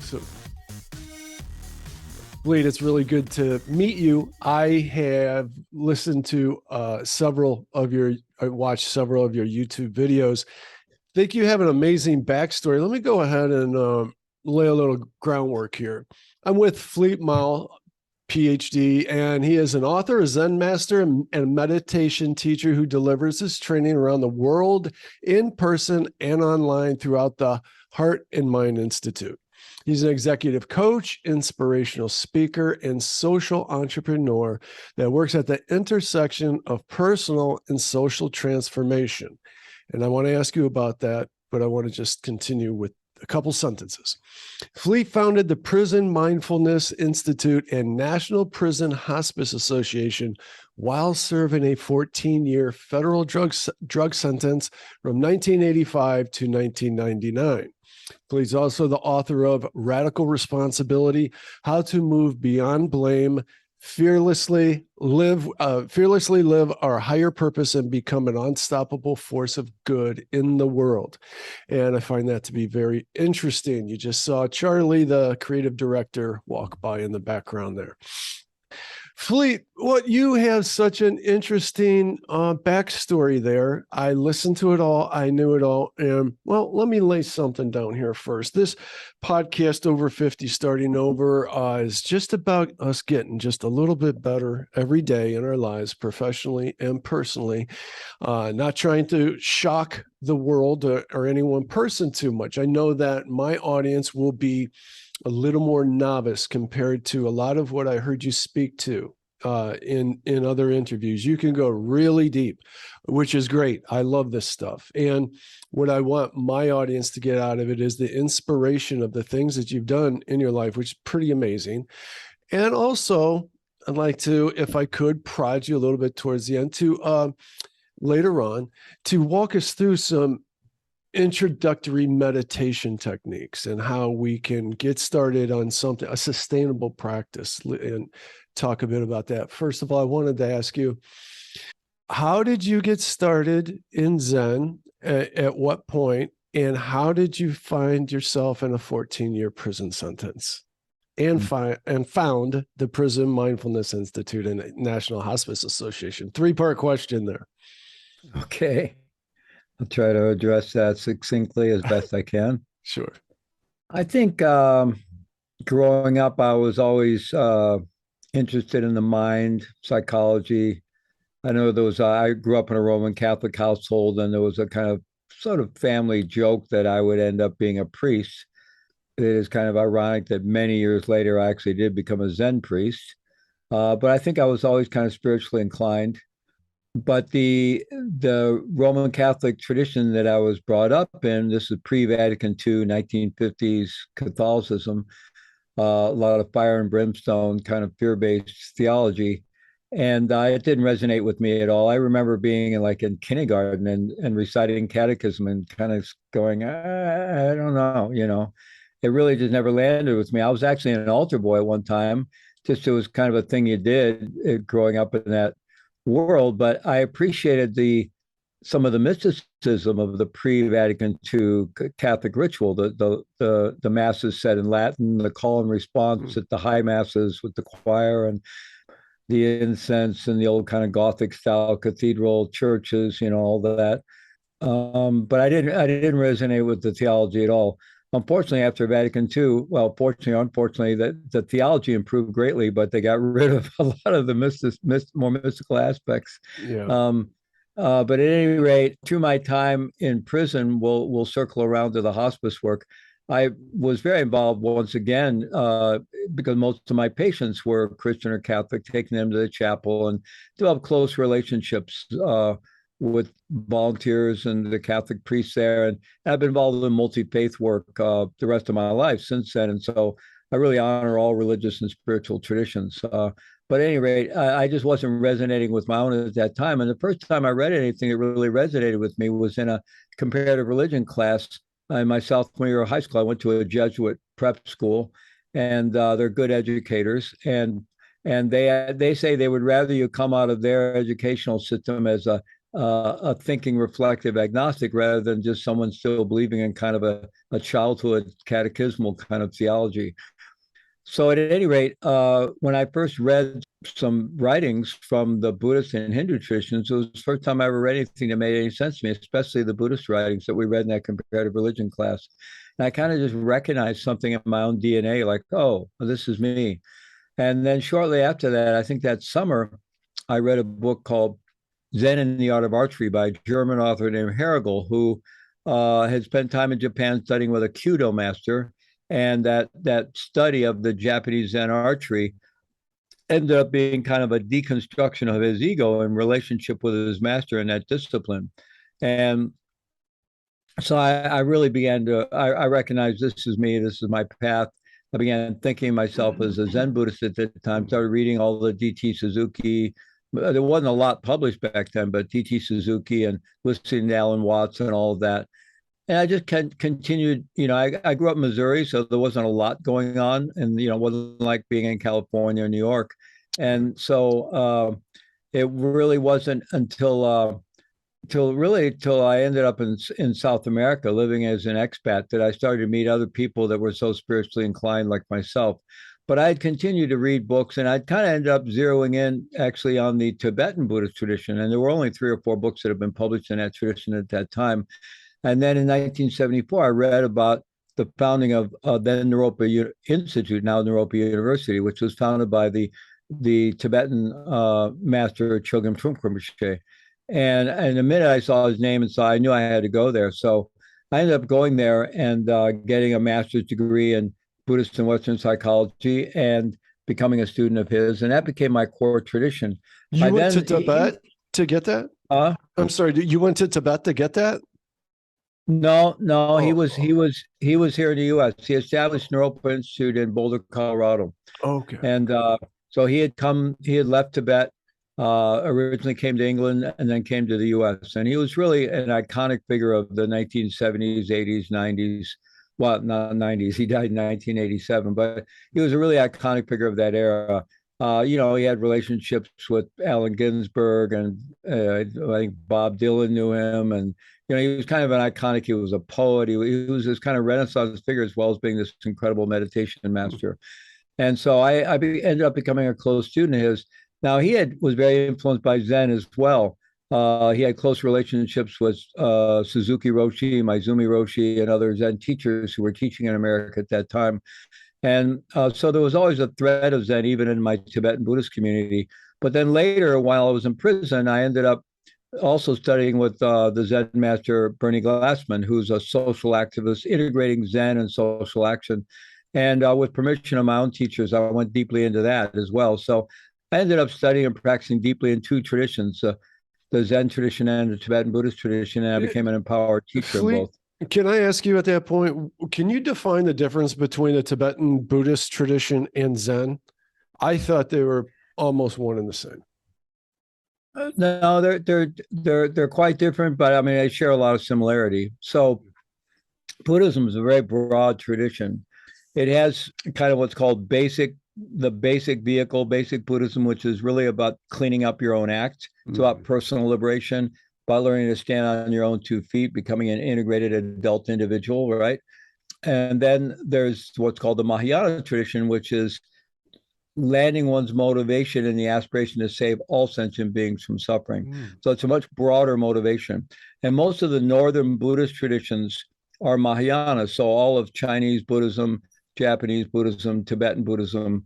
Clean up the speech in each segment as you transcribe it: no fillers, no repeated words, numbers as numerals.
So, Fleet, it's really good to meet you. I have listened to I watched several of your YouTube videos. Think you have an amazing backstory. Let me go ahead and lay a little groundwork here. I'm with Fleet Maull, PhD, and he is an author, a Zen master, and meditation teacher who delivers his training around the world in person and online throughout the Heart and Mind Institute. He's an executive coach, inspirational speaker, and social entrepreneur that works at the intersection of personal and social transformation. And I want to ask you about that, but I want to just continue with a couple sentences. Fleet founded the Prison Mindfulness Institute and National Prison Hospice Association while serving a 14-year federal drug sentence from 1985 to 1999. He's also the author of Radical Responsibility: How to Move Beyond Blame, fearlessly live our higher purpose and become an unstoppable force of good in the world. And I find that to be very interesting. You just saw Charlie, the creative director, walk by in the background there. Fleet, what you have such an interesting backstory there. I listened to it all. I knew it all. And well, let me lay something down here first. This podcast, Over 50 Starting Over, is just about us getting just a little bit better every day in our lives, professionally and personally. Not trying to shock the world or any one person too much. I know that my audience will be a little more novice compared to a lot of what I heard you speak to in other interviews. You can go really deep, which is great. I love this stuff. And what I want my audience to get out of it is the inspiration of the things that you've done in your life, which is pretty amazing. And also, I'd like to, if I could, prod you a little bit towards the end to later on to walk us through some introductory meditation techniques and how we can get started on something, a sustainable practice, and talk a bit about that. First of all, I wanted to ask you, how did you get started in Zen? At what point? And how did you find yourself in a 14-year prison sentence and found the Prison Mindfulness Institute and National Hospice Association? Three-part question there. Okay. I'll try to address that succinctly as best I can. Sure. I think growing up, I was always interested in the mind, psychology. I know I grew up in a Roman Catholic household, and there was a kind of sort of family joke that I would end up being a priest. It is kind of ironic that many years later, I actually did become a Zen priest. But I think I was always kind of spiritually inclined. But the Roman Catholic tradition that I was brought up in, this is pre-Vatican II, 1950s Catholicism, a lot of fire and brimstone, kind of fear-based theology. And it didn't resonate with me at all. I remember being in kindergarten and reciting catechism and kind of going, I don't know, it really just never landed with me. I was actually an altar boy at one time. Just it was kind of a thing you did growing up in that world, but I appreciated some of the mysticism of the pre-Vatican II Catholic ritual, the masses said in Latin, the call and response at the high masses with the choir and the incense and the old kind of Gothic style cathedral churches, all that. But I didn't resonate with the theology at all. Unfortunately, after Vatican II, well, fortunately or unfortunately, the theology improved greatly, but they got rid of a lot of the more mystical aspects. Yeah. But at any rate, through my time in prison, we'll circle around to the hospice work. I was very involved once again because most of my patients were Christian or Catholic, taking them to the chapel and developed close relationships with volunteers and the Catholic priests there. And I've been involved in multi-faith work the rest of my life since then. And so I really honor all religious and spiritual traditions. But at any rate, I just wasn't resonating with my own at that time. And the first time I read anything that really resonated with me was in a comparative religion class in my sophomore year of high school. I went to a Jesuit prep school, and they're good educators. And they say they would rather you come out of their educational system as a a thinking, reflective agnostic rather than just someone still believing in kind of a childhood catechismal kind of theology. So at any rate, when I first read some writings from the Buddhist and Hindu traditions, it was the first time I ever read anything that made any sense to me, especially the Buddhist writings that we read in that comparative religion class. And I kind of just recognized something in my own DNA, like, oh, this is me. And then shortly after that, I think that summer, I read a book called Zen and the Art of Archery by a German author named Herigel, who had spent time in Japan studying with a Kyudo master. And that study of the Japanese Zen archery ended up being kind of a deconstruction of his ego in relationship with his master in that discipline. And so I really began to, I recognized this is me, this is my path. I began thinking of myself as a Zen Buddhist at the time, started reading all the D.T. Suzuki. There wasn't a lot published back then, but D.T. Suzuki and listening to Alan Watts and all of that. And I just continued, I grew up in Missouri, so there wasn't a lot going on. And, it wasn't like being in California or New York. And so it really wasn't until I ended up in South America living as an expat that I started to meet other people that were so spiritually inclined like myself. But I had continued to read books, and I'd kind of ended up zeroing in actually on the Tibetan Buddhist tradition. And there were only 3 or 4 books that had been published in that tradition at that time. And then in 1974, I read about the founding of then Naropa Institute, now Naropa University, which was founded by the Tibetan master Chogyam Trungpa Rinpoche. And the minute I saw his name and saw, I knew I had to go there. So I ended up going there and getting a master's degree in Buddhist and Western psychology and becoming a student of his. And that became my core tradition. You went to Tibet to get that? I'm sorry, you went to Tibet to get that? No, he was here in the U.S. He established Naropa Institute in Boulder, Colorado. Okay. And so he had left Tibet, originally came to England and then came to the U.S. And he was really an iconic figure of the 1970s, 80s, 90s. Well, not 90s. He died in 1987, but he was a really iconic figure of that era. He had relationships with Allen Ginsberg, and I think Bob Dylan knew him, and he was kind of an iconic. He was a poet. He was this kind of Renaissance figure as well as being this incredible meditation master. And so I ended up becoming a close student of his. Now he was very influenced by Zen as well. He had close relationships with Suzuki Roshi, Maizumi Roshi, and other Zen teachers who were teaching in America at that time. And so there was always a thread of Zen even in my Tibetan Buddhist community. But then later, while I was in prison, I ended up also studying with the Zen master, Bernie Glassman, who's a social activist, integrating Zen and social action. And with permission of my own teachers, I went deeply into that as well. So I ended up studying and practicing deeply in 2 traditions, the Zen tradition and the Tibetan Buddhist tradition, and I became an empowered teacher in both. Can I ask you at that point, can you define the difference between the Tibetan Buddhist tradition and Zen? I thought they were almost one and the same. No, they're quite different, but I mean, they share a lot of similarity. So Buddhism is a very broad tradition. It has kind of what's called the basic vehicle, basic Buddhism, which is really about cleaning up your own act. It's about personal liberation, about learning to stand on your own 2 feet, becoming an integrated adult individual, right? And then there's what's called the Mahayana tradition, which is landing one's motivation in the aspiration to save all sentient beings from suffering. So it's a much broader motivation. And most of the northern Buddhist traditions are Mahayana. So all of Chinese Buddhism, Japanese Buddhism, Tibetan Buddhism,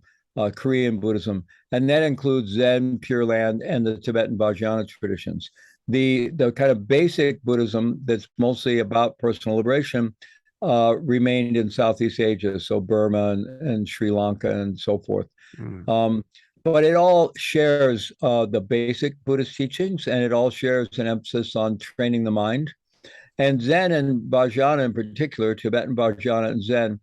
Korean Buddhism, and that includes Zen, Pure Land, and the Tibetan Vajrayana traditions. The kind of basic Buddhism that's mostly about personal liberation remained in Southeast Asia, so Burma and Sri Lanka and so forth. But it all shares the basic Buddhist teachings, and it all shares an emphasis on training the mind. And Zen and Vajrayana in particular, Tibetan Vajrayana and Zen,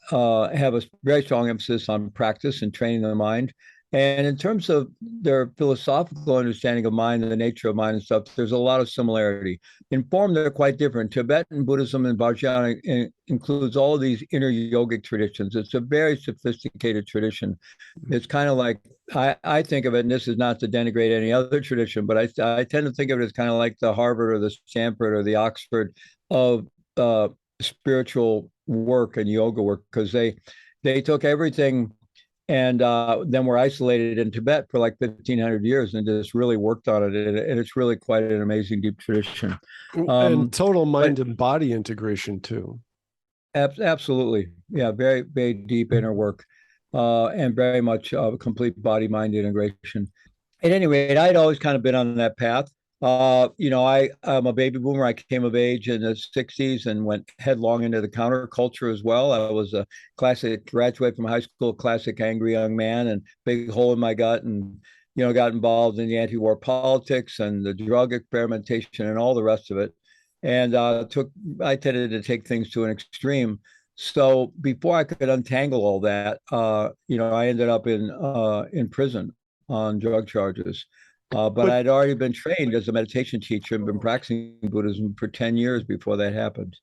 have a very strong emphasis on practice and training the mind. And in terms of their philosophical understanding of mind and the nature of mind and stuff, there's a lot of similarity. In form, they're quite different. Tibetan Buddhism and Vajrayana includes all of these inner yogic traditions. It's a very sophisticated tradition. It's kind of like I think of it, and this is not to denigrate any other tradition, but I tend to think of it as kind of like the Harvard or the Stanford or the Oxford of spiritual work and yoga work, because they took everything and then were isolated in Tibet for like 1,500 years and just really worked on it. And it's really quite an amazing, deep tradition. And total But mind and body integration too. absolutely. Yeah, very, very deep inner work and very much complete body mind integration. At any rate, I'd always kind of been on that path. I'm a baby boomer. I came of age in the 60s and went headlong into the counterculture as well. I was a classic graduate from high school, classic angry young man, and big hole in my gut, and got involved in the anti-war politics and the drug experimentation and all the rest of it. And I tended to take things to an extreme. So before I could untangle all that, I ended up in prison on drug charges. But But I'd already been trained as a meditation teacher and been practicing Buddhism for 10 years before that happened.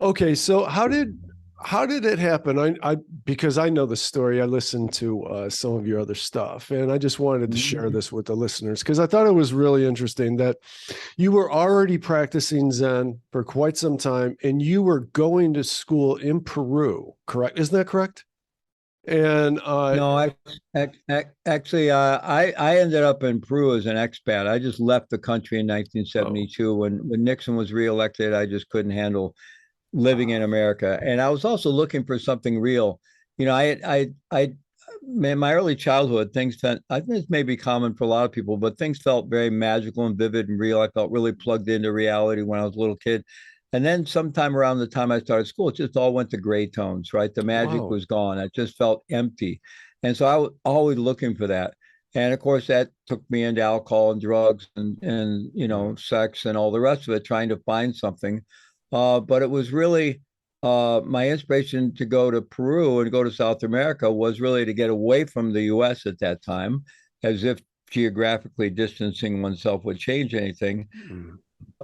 okay, so how did it happen? I because I know the story. I listened to some of your other stuff, and I just wanted to share Mhm. this with the listeners because I thought it was really interesting that you were already practicing Zen for quite some time, and you were going to school in Peru, correct? Isn't that correct? And No, actually, I ended up in Peru as an expat. I just left the country in oh, 1972 when Nixon was reelected. I just couldn't handle living in America, and I was also looking for something real. In my early childhood, things felt, I think this may be common for a lot of people, but things felt very magical and vivid and real. I felt really plugged into reality when I was a little kid. And then sometime around the time I started school, it just all went to gray tones, right? The magic wow, was gone. I just felt empty. And so I was always looking for that. And of course, that took me into alcohol and drugs and yeah. sex and all the rest of it, trying to find something. But it was really my inspiration to go to Peru and go to South America was really to get away from the US at that time, as if geographically distancing oneself would change anything. Mm.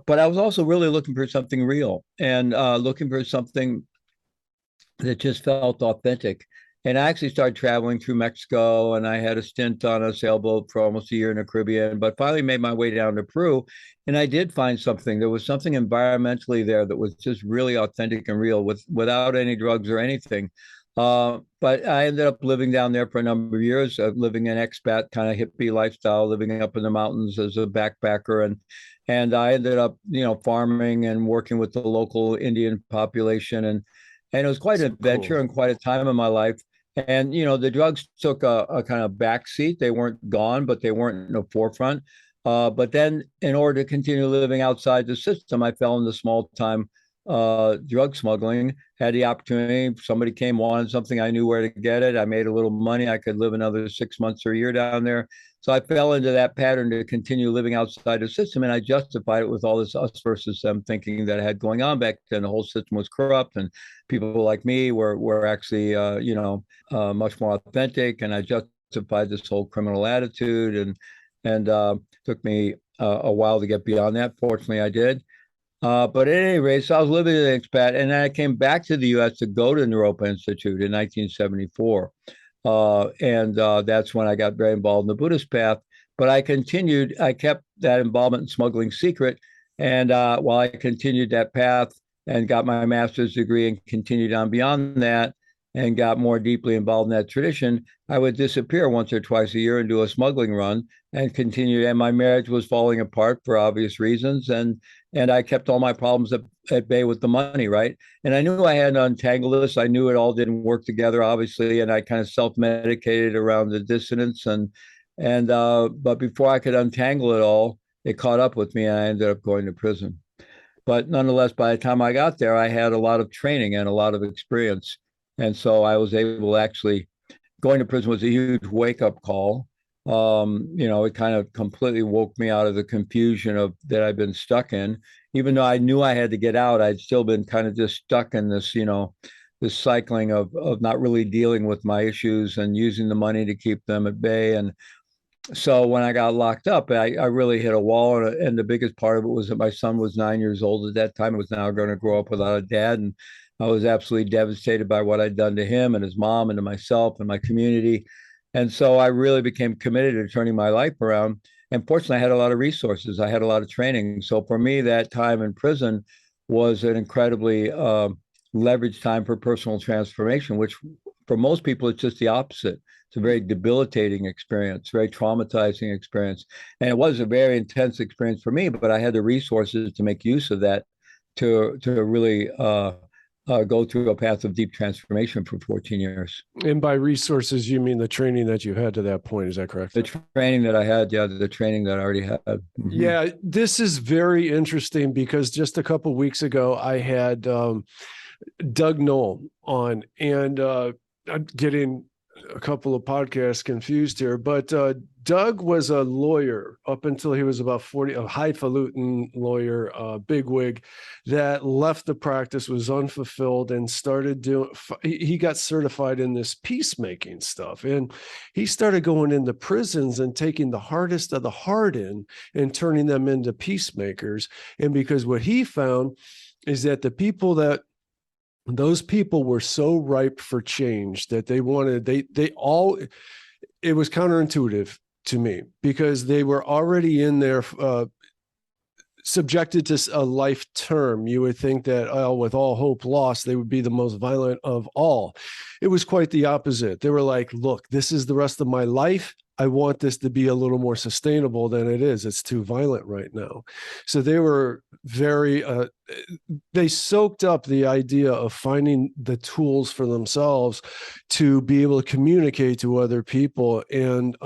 But I was also really looking for something real and looking for something that just felt authentic. And I actually started traveling through Mexico, and I had a stint on a sailboat for almost a year in the Caribbean, but finally made my way down to Peru. And I did find something. There was something environmentally there that was just really authentic and real without any drugs or anything. But I ended up living down there for a number of years, living an expat kind of hippie lifestyle, living up in the mountains as a backpacker. And I ended up, farming and working with the local Indian population. And it was quite an So adventure cool. and quite a time in my life. And the drugs took a kind of backseat. They weren't gone, but they weren't in the forefront. But then, in order to continue living outside the system, I fell into small time drug smuggling. Had the opportunity. Somebody came, wanted something. I knew where to get it. I made a little money. I could live another 6 months or a year down there. So I fell into that pattern to continue living outside the system, and I justified it with all this us versus them thinking that I had going on back then. The whole system was corrupt, and people like me were actually, much more authentic, and I justified this whole criminal attitude, and took me a while to get beyond that. Fortunately, I did. But at any rate, so I was living as an expat, and then I came back to the U.S. to go to Naropa Institute in 1974. And that's when I got very involved in the Buddhist path. But I kept that involvement in smuggling secret. And while I continued that path and got my master's degree and continued on beyond that and got more deeply involved in that tradition, I would disappear once or twice a year and do a smuggling run and continue. And my marriage was falling apart for obvious reasons. And I kept all my problems at bay with the money, right? And I knew I had to untangle this. I knew it all didn't work together, obviously, and I kind of self-medicated around the dissonance and but before I could untangle it all, it caught up with me, and I ended up going to prison. But nonetheless, by the time I got there, I had a lot of training and a lot of experience, and so I was able to actually going to prison was a huge wake up call. It kind of completely woke me out of the confusion of that I've been stuck in. Even though I knew I had to get out, I'd still been kind of just stuck in this, this cycling of not really dealing with my issues and using the money to keep them at bay. And so when I got locked up, I really hit a wall. And the biggest part of it was that my son was 9 years old at that time. He was now going to grow up without a dad. And I was absolutely devastated by what I'd done to him and his mom and to myself and my community. And so I really became committed to turning my life around. And fortunately, I had a lot of resources. I had a lot of training. So for me, that time in prison was an incredibly leveraged time for personal transformation, which for most people, it's just the opposite. It's a very debilitating experience, very traumatizing experience. And it was a very intense experience for me, but I had the resources to make use of that to really go through a path of deep transformation for 14 years. And by resources, you mean the training that you had to that point. Is that correct? The training that I had, yeah, the training that I already had. Mm-hmm. Yeah, this is very interesting because just a couple of weeks ago, I had Doug Knoll on, and I'm getting a couple of podcasts confused here, but Doug was a lawyer up until he was about 40, a highfalutin lawyer, bigwig that left the practice, was unfulfilled, and started doing, he got certified in this peacemaking stuff. And he started going into prisons and taking the hardest of the hardened and turning them into peacemakers. And because what he found is that those people were so ripe for change that they wanted, they all, it was counterintuitive to me because they were already in there, subjected to a life term. You would think that, oh, with all hope lost, they would be the most violent of all. It was quite the opposite. They were like, look, this is the rest of my life. I want this to be a little more sustainable than it is. It's too violent right now. So they were very, they soaked up the idea of finding the tools for themselves to be able to communicate to other people and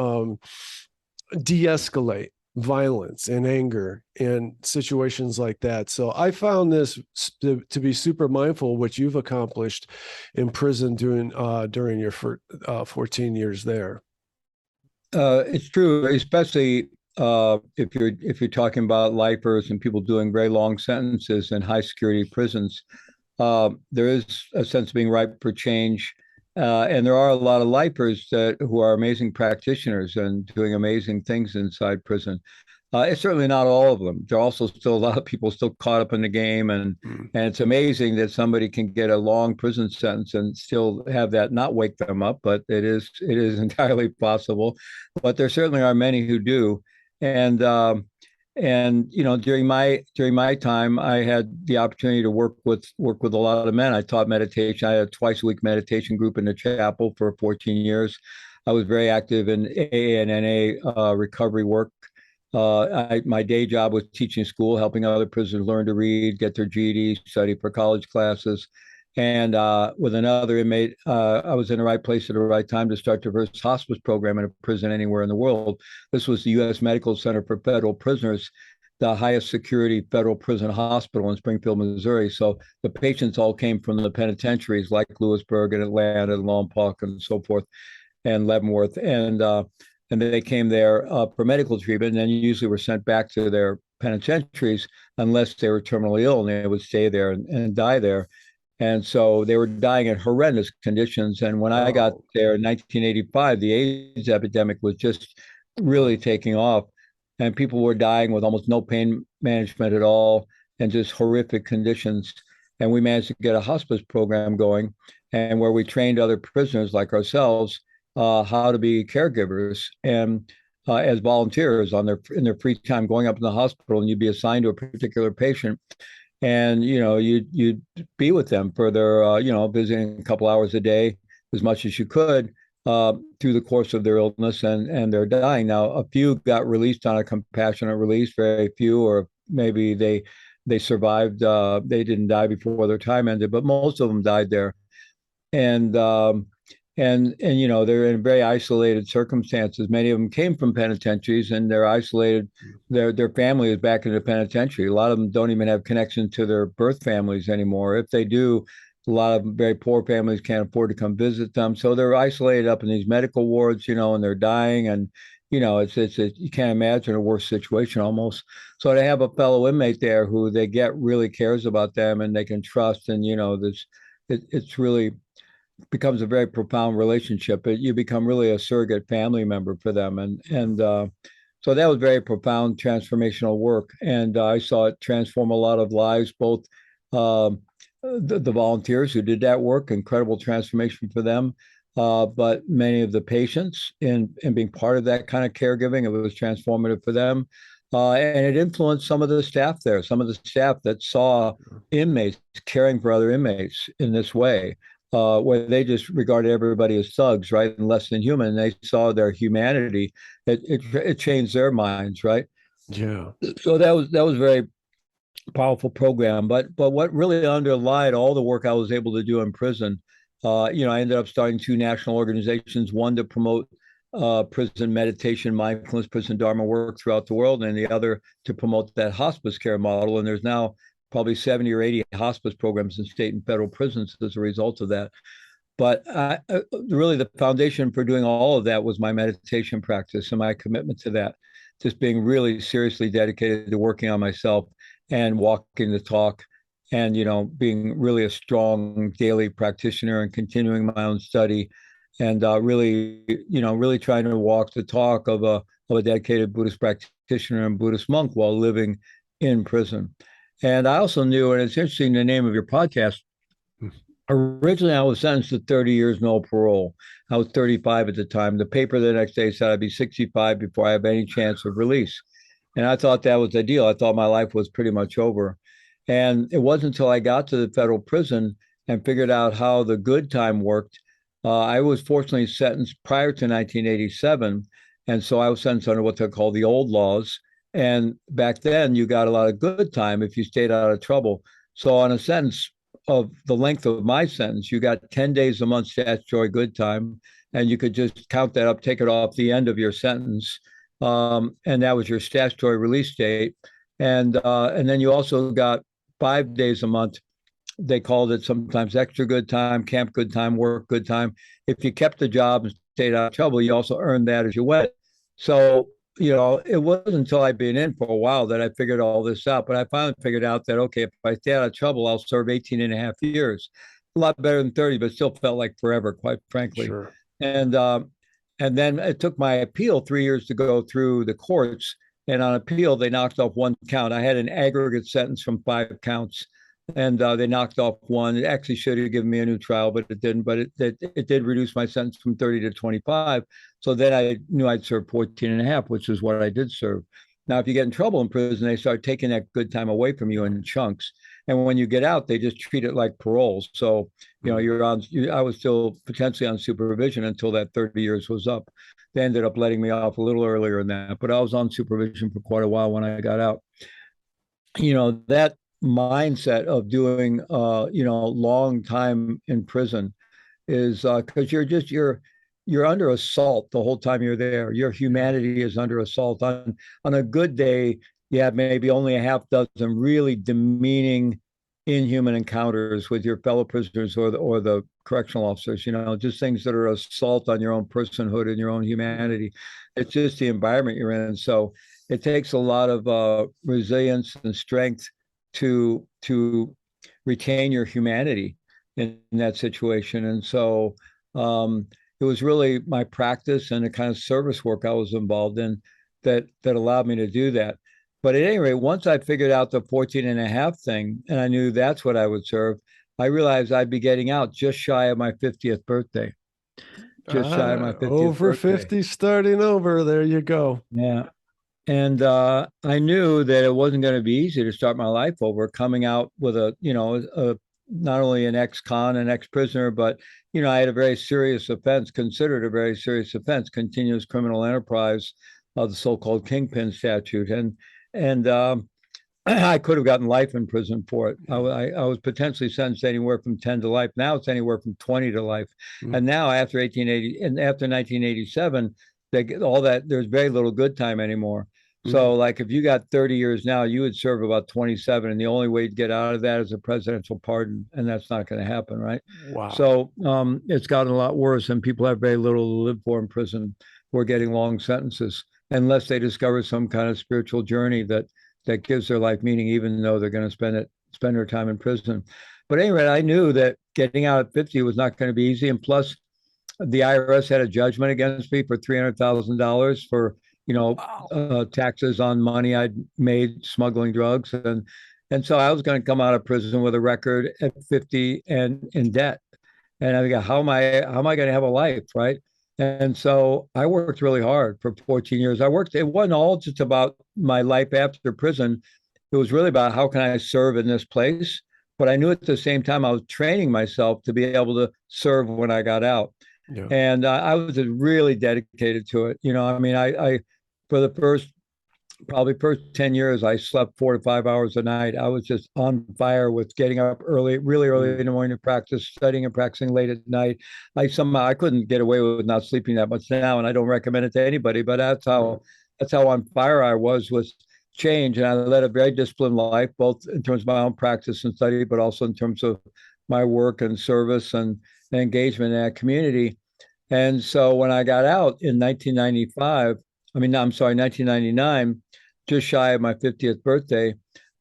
de-escalate violence and anger and situations like that. So I found this to be super mindful, what you've accomplished in prison during your 14 years there. It's true, especially if you're talking about lifers and people doing very long sentences in high security prisons. There is a sense of being ripe for change, and there are a lot of lifers who are amazing practitioners and doing amazing things inside prison. It's certainly not all of them. There are also still a lot of people still caught up in the game, and it's amazing that somebody can get a long prison sentence and still have that not wake them up. But it is entirely possible. But there certainly are many who do, and you know, during my time, I had the opportunity to work with a lot of men. I taught meditation. I had a twice a week meditation group in the chapel for 14 years. I was very active in AA and NA recovery work. My day job was teaching school, helping other prisoners learn to read, get their GED, study for college classes. And with another inmate, I was in the right place at the right time to start the first hospice program in a prison anywhere in the world. This was the U.S. Medical Center for Federal Prisoners, the highest security federal prison hospital in Springfield, Missouri. So the patients all came from the penitentiaries like Lewisburg and Atlanta and Lompoc and so forth, and Leavenworth. And they came there for medical treatment, and then usually were sent back to their penitentiaries unless they were terminally ill, and they would stay there and die there. And so they were dying in horrendous conditions. And when I got there in 1985, the AIDS epidemic was just really taking off, and people were dying with almost no pain management at all and just horrific conditions. And we managed to get a hospice program going, and where we trained other prisoners like ourselves how to be caregivers and as volunteers in their free time, going up in the hospital, and you'd be assigned to a particular patient, and you know you'd be with them for their visiting a couple hours a day as much as you could through the course of their illness and their dying. Now, a few got released on a compassionate release, very few, or maybe they survived. They didn't die before their time ended, but most of them died there, and you know, they're in very isolated circumstances. Many of them came from penitentiaries, and they're isolated. Their family is back in the penitentiary. A lot of them don't even have connection to their birth families anymore. If they do, a lot of very poor families can't afford to come visit them, so they're isolated up in these medical wards, you know, and they're dying. And you know, it's you can't imagine a worse situation almost. So to have a fellow inmate there who they get really cares about them and they can trust, and you know, it's really becomes a very profound relationship. You become really a surrogate family member for them, and so that was very profound transformational work, and I saw it transform a lot of lives. Both the volunteers who did that work, incredible transformation for them. but many of the patients in being part of that kind of caregiving, it was transformative for them. And it influenced some of the staff there, some of the staff that saw inmates caring for other inmates in this way, where they just regarded everybody as thugs, right, and less than human. And they saw their humanity. It changed their minds, right? Yeah. So that was a very powerful program. But what really underlied all the work I was able to do in prison, I ended up starting two national organizations, one to promote prison meditation, mindfulness, prison dharma work throughout the world, and the other to promote that hospice care model. And there's now probably 70 or 80 hospice programs in state and federal prisons as a result of that. But really, the foundation for doing all of that was my meditation practice and my commitment to that, just being really seriously dedicated to working on myself and walking the talk, and being really a strong daily practitioner and continuing my own study, and really trying to walk the talk of a dedicated Buddhist practitioner and Buddhist monk while living in prison. And I also knew, and it's interesting, the name of your podcast. Originally, I was sentenced to 30 years, no parole. I was 35 at the time. The paper the next day said I'd be 65 before I have any chance of release. And I thought that was the deal. I thought my life was pretty much over. And it wasn't until I got to the federal prison and figured out how the good time worked. I was fortunately sentenced prior to 1987. And so I was sentenced under what they call the old laws. And back then, you got a lot of good time if you stayed out of trouble. So on a sentence of the length of my sentence, you got 10 days a month statutory good time, and you could just count that up, take it off the end of your sentence, and that was your statutory release date. And then you also got 5 days a month. They called it sometimes extra good time, camp good time, work good time. If you kept the job and stayed out of trouble, you also earned that as you went. So it wasn't until I'd been in for a while that I figured all this out. But I finally figured out that, okay, if I stay out of trouble, I'll serve 18 and a half years. A lot better than 30, but still felt like forever, quite frankly. Sure. And then it took my appeal 3 years to go through the courts. And on appeal, they knocked off one count. I had an aggregate sentence from 5 counts, and they knocked off one. It actually should have given me a new trial, but it didn't. But it did reduce my sentence from 30 to 25. So then I knew I'd serve 14 and a half, which is what I did serve. Now, if you get in trouble in prison, they start taking that good time away from you in chunks. And when you get out, they just treat it like parole. So, I was still potentially on supervision until that 30 years was up. They ended up letting me off a little earlier than that, but I was on supervision for quite a while when I got out. That mindset of doing, long time in prison is because you're under assault the whole time you're there. Your humanity is under assault. On a good day, you have maybe only a half dozen really demeaning, inhuman encounters with your fellow prisoners or the correctional officers. Just things that are assault on your own personhood and your own humanity. It's just the environment you're in. So it takes a lot of resilience and strength to retain your humanity in that situation. And so it was really my practice and the kind of service work I was involved in that allowed me to do that. But at any rate, once I figured out the 14 and a half thing, and I knew that's what I would serve, I realized I'd be getting out just shy of my 50th birthday. Just shy of my 50th over birthday. 50, starting over. There you go. Yeah. And I knew that it wasn't going to be easy to start my life over, coming out with not only an ex-con, an ex-prisoner, but, I had a very serious offense, considered a very serious offense, continuous criminal enterprise, the so-called Kingpin statute. And I could have gotten life in prison for it. I was potentially sentenced anywhere from 10 to life. Now it's anywhere from 20 to life. Mm-hmm. And now after 1987, there's very little good time anymore. So like if you got 30 years now, you would serve about 27. And the only way to get out of that is a presidential pardon. And that's not going to happen, right? Wow. So it's gotten a lot worse, and people have very little to live for in prison. We're getting long sentences unless they discover some kind of spiritual journey that gives their life meaning, even though they're going to spend their time in prison. But anyway, I knew that getting out at 50 was not going to be easy. And plus, the IRS had a judgment against me for $300,000 for taxes on money I'd made smuggling drugs. And so I was going to come out of prison with a record at 50 and in debt. And I go, how am I going to have a life, right? And so I worked really hard for 14 years. It wasn't all just about my life after prison. It was really about how can I serve in this place. But I knew at the same time I was training myself to be able to serve when I got out. Yeah. And I was really dedicated to it. I mean, I for the first 10 years, I slept 4 to 5 hours a night. I was just on fire with getting up early, really early in the morning to practice, studying and practicing late at night. I couldn't get away with not sleeping that much now, and I don't recommend it to anybody, but that's how on fire I was with change. And I led a very disciplined life, both in terms of my own practice and study, but also in terms of my work and service and engagement in that community. And so when I got out in 1995, I mean, no, I'm sorry, 1999, just shy of my 50th birthday,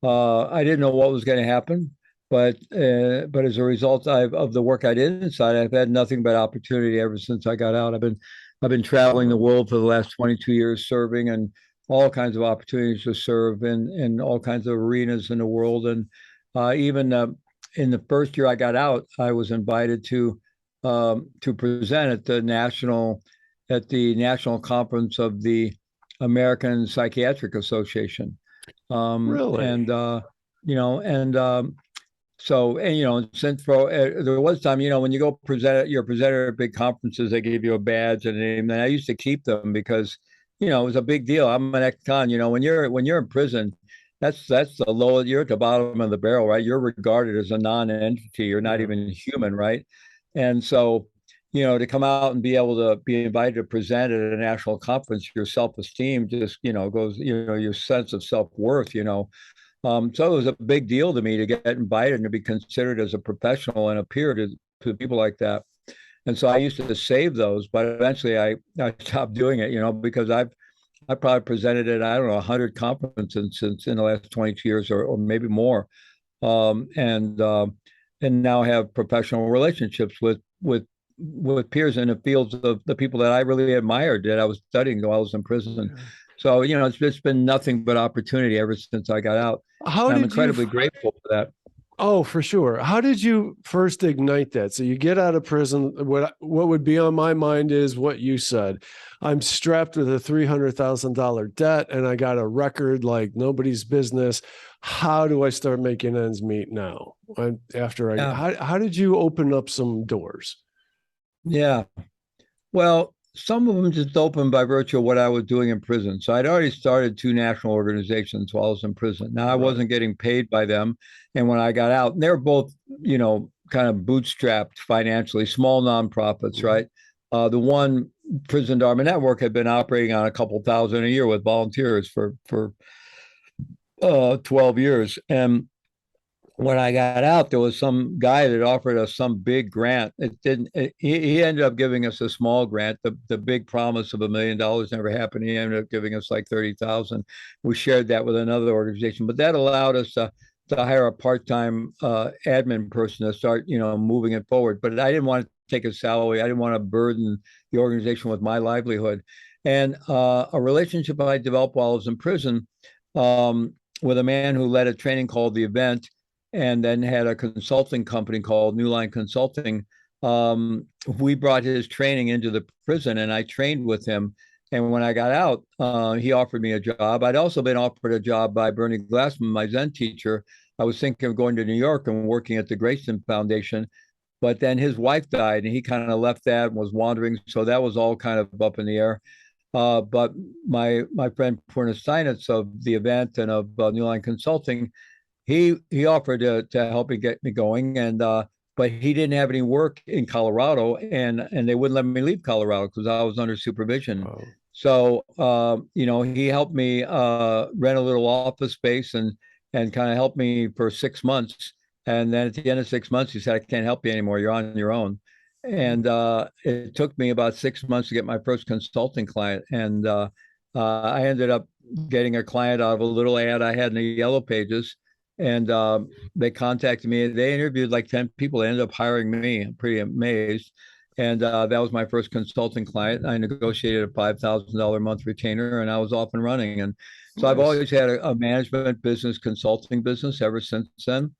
I didn't know what was going to happen, but as a result of the work I did inside, I've had nothing but opportunity ever since I got out. I've been traveling the world for the last 22 years, serving, and all kinds of opportunities to serve in all kinds of arenas in the world. And even in the first year I got out, I was invited to present at the national conference of the American Psychiatric Association. Really? And so, since there was time, when you go you're a presenter at big conferences, they give you a badge and a name. And I used to keep them because, it was a big deal. I'm an ex-con. When you're in prison, that's the low. You're at the bottom of the barrel, right? You're regarded as a non-entity. You're not even human, right? And so, to come out and be able to be invited to present at a national conference, your self-esteem just, goes, your sense of self-worth. So it was a big deal to me to get invited and to be considered as a professional and appear to people like that. And so I used to save those, but eventually I stopped doing it, because I probably presented at, I don't know, 100 conferences since in the last 22 years or maybe more. And now have professional relationships with peers in the fields of the people that I really admired that I was studying while I was in prison. So, it's been nothing but opportunity ever since I got out. How And I'm did you? incredibly grateful for that. Oh, for sure. How did you first ignite that? So you get out of prison. What would be on my mind is what you said. I'm strapped with a $300,000 debt, and I got a record like nobody's business. How do I start making ends meet now? Yeah. How did you open up some doors? Yeah. Well, some of them just opened by virtue of what I was doing in prison. So I'd already started two national organizations while I was in prison. Now I Right. wasn't getting paid by them. And when I got out, and they were both, kind of bootstrapped financially, small nonprofits, right? The one Prison Dharma Network had been operating on a couple thousand a year with volunteers for 12 years. And when I got out, there was some guy that offered us some big grant. It didn't. He ended up giving us a small grant. The big promise of $1 million never happened. He ended up giving us like 30,000. We shared that with another organization, but that allowed us to hire a part-time admin person to start, moving it forward. But I didn't want to take a salary. I didn't want to burden the organization with my livelihood. And a relationship I developed while I was in prison with a man who led a training called The Event and then had a consulting company called New Line Consulting. We brought his training into the prison, and I trained with him. And when I got out, he offered me a job. I'd also been offered a job by Bernie Glassman, my Zen teacher. I was thinking of going to New York and working at the Grayson Foundation, but then his wife died, and he kind of left that and was wandering. So that was all kind of up in the air. But my friend Purna Steinitz of The Event and of New Line Consulting, he offered to help me get me going, and but he didn't have any work in Colorado, and they wouldn't let me leave Colorado because I was under supervision. Wow. So he helped me rent a little office space and kind of helped me for 6 months. And then at the end of 6 months, he said, "I can't help you anymore. You're on your own." And it took me about 6 months to get my first consulting client, and I ended up getting a client out of a little ad I had in the Yellow Pages. And they contacted me. They interviewed like 10 people. They ended up hiring me. I'm pretty amazed. And that was my first consulting client. I negotiated a $5,000 a month retainer, and I was off and running. And so I've Nice. always had a management business, consulting business ever since then.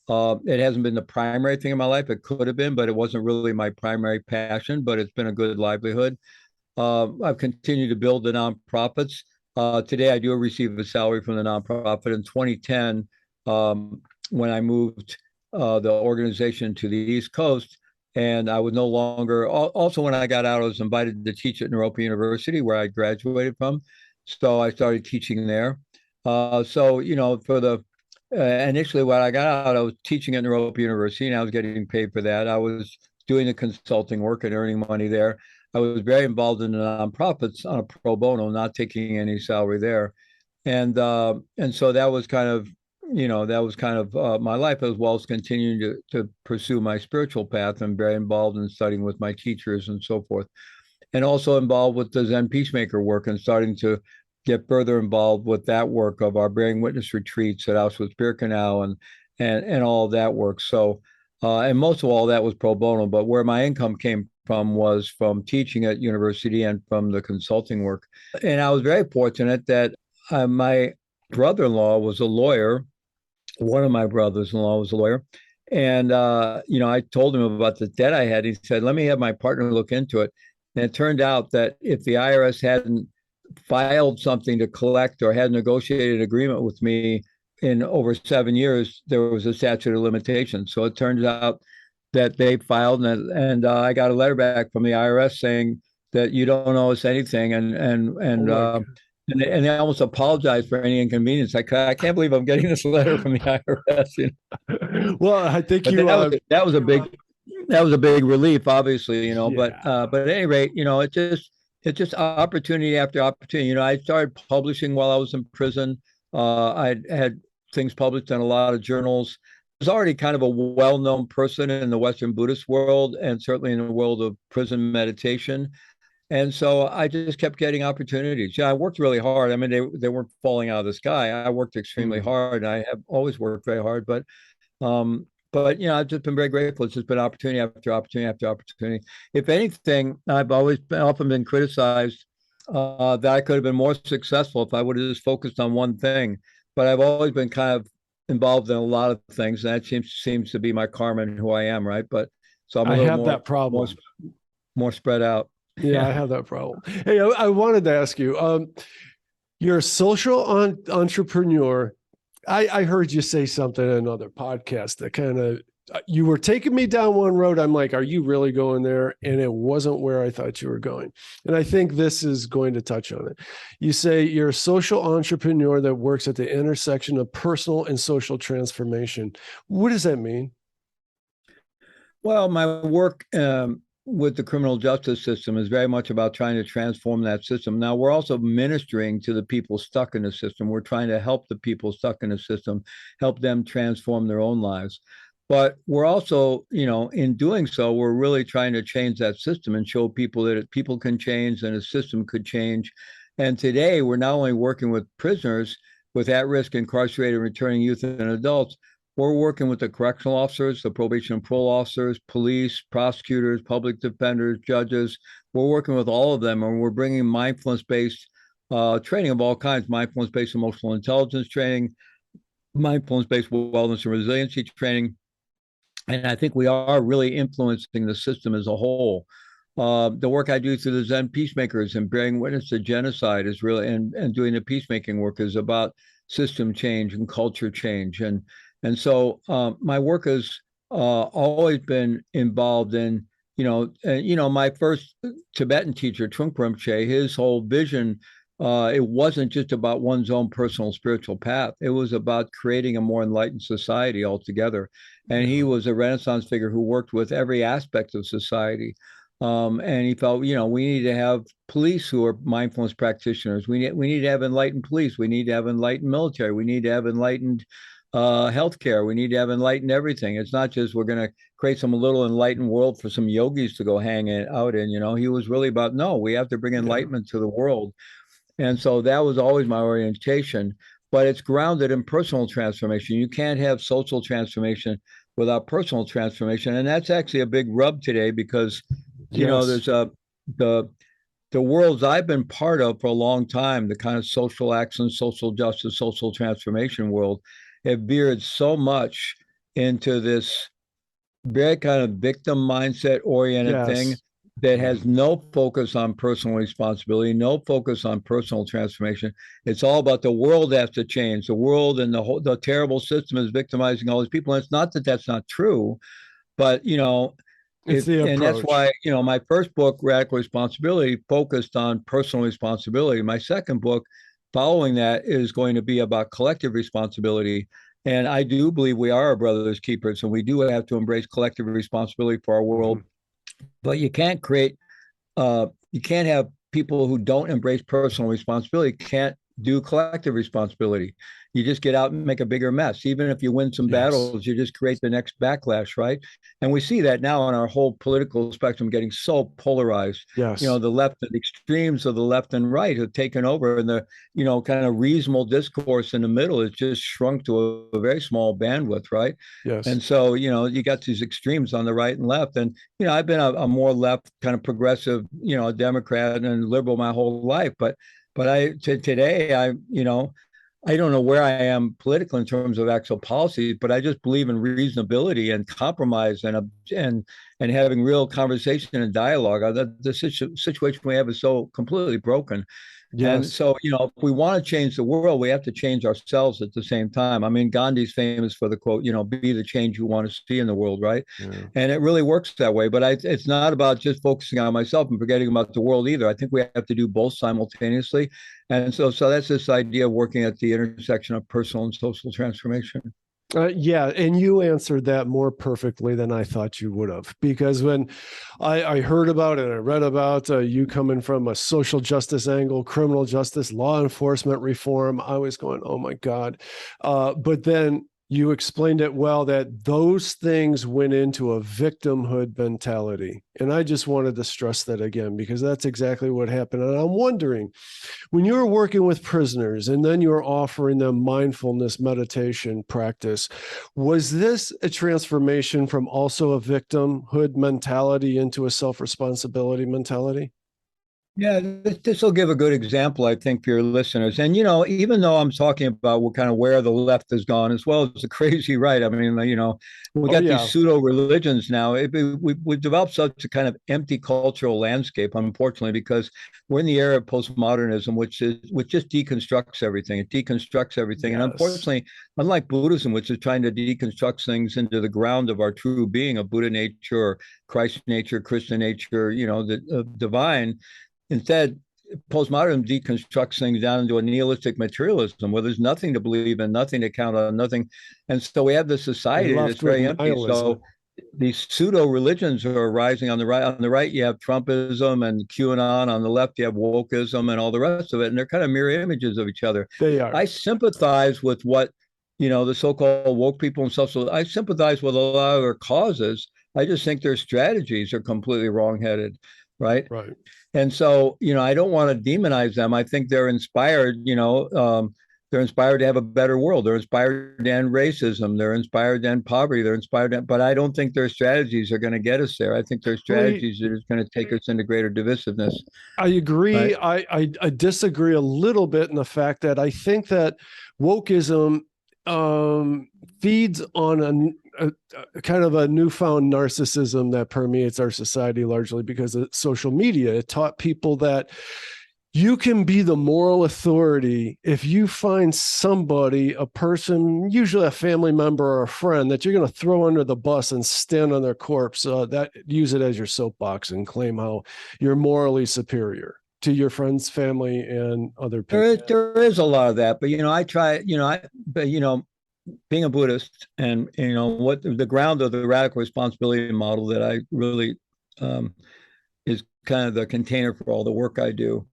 It hasn't been the primary thing in my life. It could have been, but it wasn't really my primary passion, but it's been a good livelihood. I've continued to build the nonprofits. Today, I do receive a salary from the nonprofit. In 2010, when I moved the organization to the East Coast, and I was no longer, also when I got out, I was invited to teach at Naropa University, where I graduated from. So I started teaching there. So, for the initially when I got out, I was teaching at Naropa University, and I was getting paid for that. I was doing the consulting work and earning money there. I was very involved in the nonprofits on a pro bono, not taking any salary there, and so that was kind of my life, as well as continuing to pursue my spiritual path, and very involved in studying with my teachers and so forth, and also involved with the Zen peacemaker work, and starting to get further involved with that work of our bearing witness retreats at Auschwitz-Birkenau and all of that work. So, and most of all that was pro bono, but where my income came from was from teaching at university and from the consulting work. And I was very fortunate that my brother-in-law was a lawyer. One of my brothers-in-law was a lawyer. And, I told him about the debt I had. He said, let me have my partner look into it. And it turned out that if the IRS hadn't filed something to collect or had negotiated an agreement with me in over 7 years, there was a statute of limitations. So it turns out that they filed, and I got a letter back from the IRS saying that you don't owe us anything, and they almost apologized for any inconvenience. I can't believe I'm getting this letter from the IRS. Well, I think that was a big relief, obviously, Yeah. But at any rate, it's just opportunity after opportunity. I started publishing while I was in prison. I had things published in a lot of journals. I was already kind of a well-known person in the Western Buddhist world, and certainly in the world of prison meditation. And so I just kept getting opportunities. Yeah, I worked really hard. I mean, they weren't falling out of the sky. I worked extremely hard, and I have always worked very hard. But I've just been very grateful. It's just been opportunity after opportunity after opportunity. If anything, I've often been criticized that I could have been more successful if I would have just focused on one thing. But I've always been kind of involved in a lot of things, and that seems to be my karma and who I am, right? But so I'm a little more, that problem, more spread out. Yeah, I have that problem. Hey, I wanted to ask you, you're a social entrepreneur. I heard you say something in another podcast that kind of, you were taking me down one road. I'm like, are you really going there? And it wasn't where I thought you were going. And I think this is going to touch on it. You say you're a social entrepreneur that works at the intersection of personal and social transformation. What does that mean? Well, my work with the criminal justice system is very much about trying to transform that system. Now, we're also ministering to the people stuck in the system. We're trying to help the people stuck in the system, help them transform their own lives. But we're also, in doing so, we're really trying to change that system and show people that people can change and a system could change. And today, we're not only working with prisoners, with at-risk incarcerated returning youth and adults, we're working with the correctional officers, the probation and parole officers, police, prosecutors, public defenders, judges. We're working with all of them, and we're bringing mindfulness-based training of all kinds, mindfulness-based emotional intelligence training, mindfulness-based wellness and resiliency training. And I think we are really influencing the system as a whole. The work I do through the Zen peacemakers and bearing witness to genocide is really, and doing the peacemaking work is about system change and culture change. And so my work has always been involved in, my first Tibetan teacher, Trungpa Rinpoche, his whole vision, it wasn't just about one's own personal spiritual path. It was about creating a more enlightened society altogether. And he was a Renaissance figure who worked with every aspect of society. And he felt, we need to have police who are mindfulness practitioners. We need to have enlightened police. We need to have enlightened military. We need to have enlightened healthcare. We need to have enlightened everything. It's not just we're going to create some little enlightened world for some yogis to go hang out in. He was really about, no, we have to bring enlightenment to the world. And so that was always my orientation, but it's grounded in personal transformation. You can't have social transformation without personal transformation. And that's actually a big rub today because, there's the worlds I've been part of for a long time, the kind of social action, social justice, social transformation world, have veered so much into this very kind of victim mindset oriented thing Yes. that has no focus on personal responsibility, no focus on personal transformation. It's all about the world has to change. The world and the terrible system is victimizing all these people. And it's not that that's not true, but It's the and that's approach. why my first book, Radical Responsibility, focused on personal responsibility. My second book, following that, is going to be about collective responsibility. And I do believe we are our brother's keepers, and we do have to embrace collective responsibility for our world. Mhm. But you can't have people who don't embrace personal responsibility can't do collective responsibility. You just get out and make a bigger mess. Even if you win some Yes. battles, you just create the next backlash, right? And we see that now on our whole political spectrum getting so polarized. Yes. The left, the extremes of the left and right have taken over, and the kind of reasonable discourse in the middle has just shrunk to a very small bandwidth, right? Yes. And so, you got these extremes on the right and left. And, I've been a more left kind of progressive, a Democrat and liberal my whole life. But today, I don't know where I am politically in terms of actual policies, but I just believe in reasonability and compromise and having real conversation and dialogue. The situation we have is so completely broken. And Yes. so, if we want to change the world, we have to change ourselves at the same time. I mean, Gandhi's famous for the quote, be the change you want to see in the world, right? Yeah. And it really works that way. But it's not about just focusing on myself and forgetting about the world either. I think we have to do both simultaneously. And so that's this idea of working at the intersection of personal and social transformation. Yeah, and you answered that more perfectly than I thought you would have. Because when I heard about it, I read about you coming from a social justice angle, criminal justice, law enforcement reform, I was going, oh my God. But then you explained it well that those things went into a victimhood mentality. And I just wanted to stress that again, because that's exactly what happened. And I'm wondering, when you were working with prisoners and then you were offering them mindfulness meditation practice, was this a transformation from also a victimhood mentality into a self-responsibility mentality? Yeah, this will give a good example, I think, for your listeners. And even though I'm talking about what kind of where the left has gone, as well as the crazy right. I mean, we Oh got these yeah. pseudo religions now. We've developed such a kind of empty cultural landscape, unfortunately, because we're in the era of postmodernism, which just deconstructs everything. It deconstructs everything, and Yes. unfortunately, unlike Buddhism, which is trying to deconstruct things into the ground of our true being, of Buddha nature, or Christ nature, Krishna nature, the divine. Instead, postmodernism deconstructs things down into a nihilistic materialism where there's nothing to believe in, nothing to count on, nothing. And so we have this You're society that's left with very empty. nihilism. So these pseudo religions are arising on the right. On the right, you have Trumpism and QAnon. On the left, you have wokeism and all the rest of it. And they're kind of mirror images of each other. They are. I sympathize with what, the so-called woke people and stuff. So I sympathize with a lot of their causes. I just think their strategies are completely wrongheaded, right? Right. And so, I don't want to demonize them. I think they're inspired, they're inspired to have a better world. They're inspired to end racism. They're inspired to end poverty. They're inspired to, but I don't think their strategies are going to get us there. I think their Well, strategies are going to take us into greater divisiveness, I agree. right? I disagree a little bit in the fact that I think that wokeism feeds on a kind of a newfound narcissism that permeates our society largely because of social media. It taught people that you can be the moral authority if you find somebody, a person, usually a family member or a friend, that you're going to throw under the bus and stand on their corpse, that use it as your soapbox and claim how you're morally superior to your friends, family, and other There people. is there is a lot of that, but I try, being a Buddhist, and what the ground of the radical responsibility model that I really is kind of the container for all the work I do,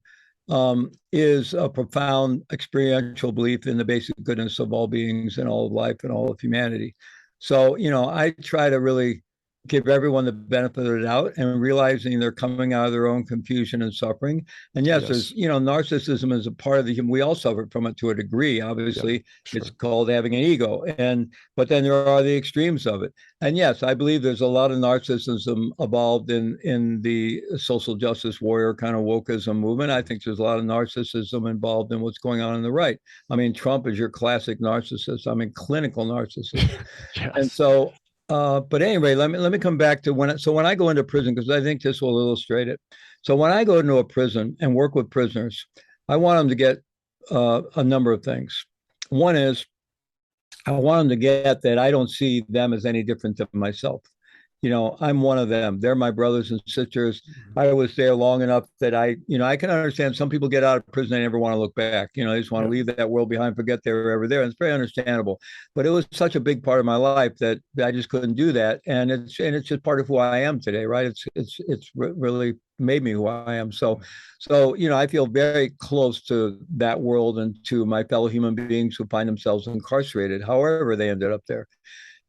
is a profound experiential belief in the basic goodness of all beings and all of life and all of humanity. So, I try to really give everyone the benefit of the doubt and realizing they're coming out of their own confusion and suffering. And yes, there's, narcissism is a part of the human. We all suffer from it to a degree. Obviously, it's called having an ego. But then there are the extremes of it. And yes, I believe there's a lot of narcissism evolved in the social justice warrior kind of wokeism movement. I think there's a lot of narcissism involved in what's going on the right. I mean, Trump is your classic narcissist. I mean, clinical narcissist. And so, but anyway, let me come back to when I go into prison, because I think this will illustrate it. So when I go into a prison and work with prisoners, I want them to get a number of things. One is I want them to get that I don't see them as any different than myself. I'm one of them. They're my brothers and sisters. I was there long enough that I can understand some people get out of prison and never want to look back. They just want to leave that world behind, forget they were ever there. And it's very understandable. But it was such a big part of my life that I just couldn't do that. And it's just part of who I am today, right? It's really made me who I am. So I feel very close to that world and to my fellow human beings who find themselves incarcerated, however they ended up there.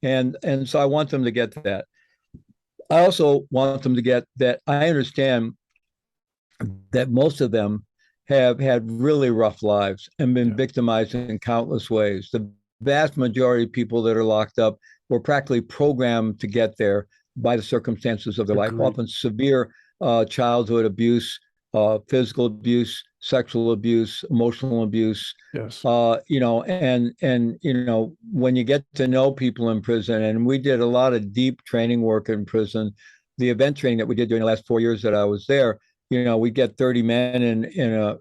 And so I want them to get that. I also want them to get that I understand that most of them have had really rough lives and been victimized in countless ways. The vast majority of people that are locked up were practically programmed to get there by the circumstances of their life, often severe childhood abuse, physical abuse, sexual abuse, emotional abuse. Yes. When you get to know people in prison, and we did a lot of deep training work in prison, the event training that we did during the last 4 years that I was there, we get 30 men in a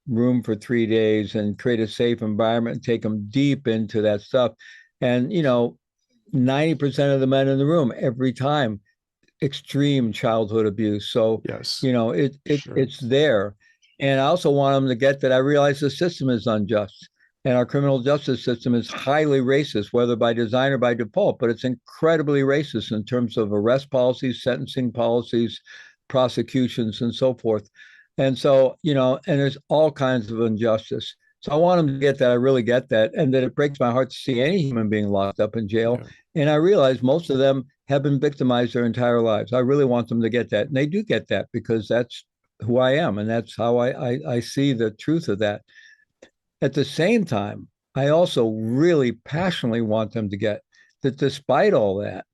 room for 3 days and create a safe environment and take them deep into that stuff. And 90% of the men in the room every time extreme childhood abuse. So it's there. And I also want them to get that I realize the system is unjust and our criminal justice system is highly racist, whether by design or by default, but it's incredibly racist in terms of arrest policies, sentencing policies, prosecutions, and so forth. And so, and there's all kinds of injustice. So I want them to get that. I really get that. And that it breaks my heart to see any human being locked up in jail. And I realize most of them have been victimized their entire lives. I really want them to get that. And they do get that because that's who I am. And that's how I see the truth of that. At the same time, I also really passionately want them to get that despite all that,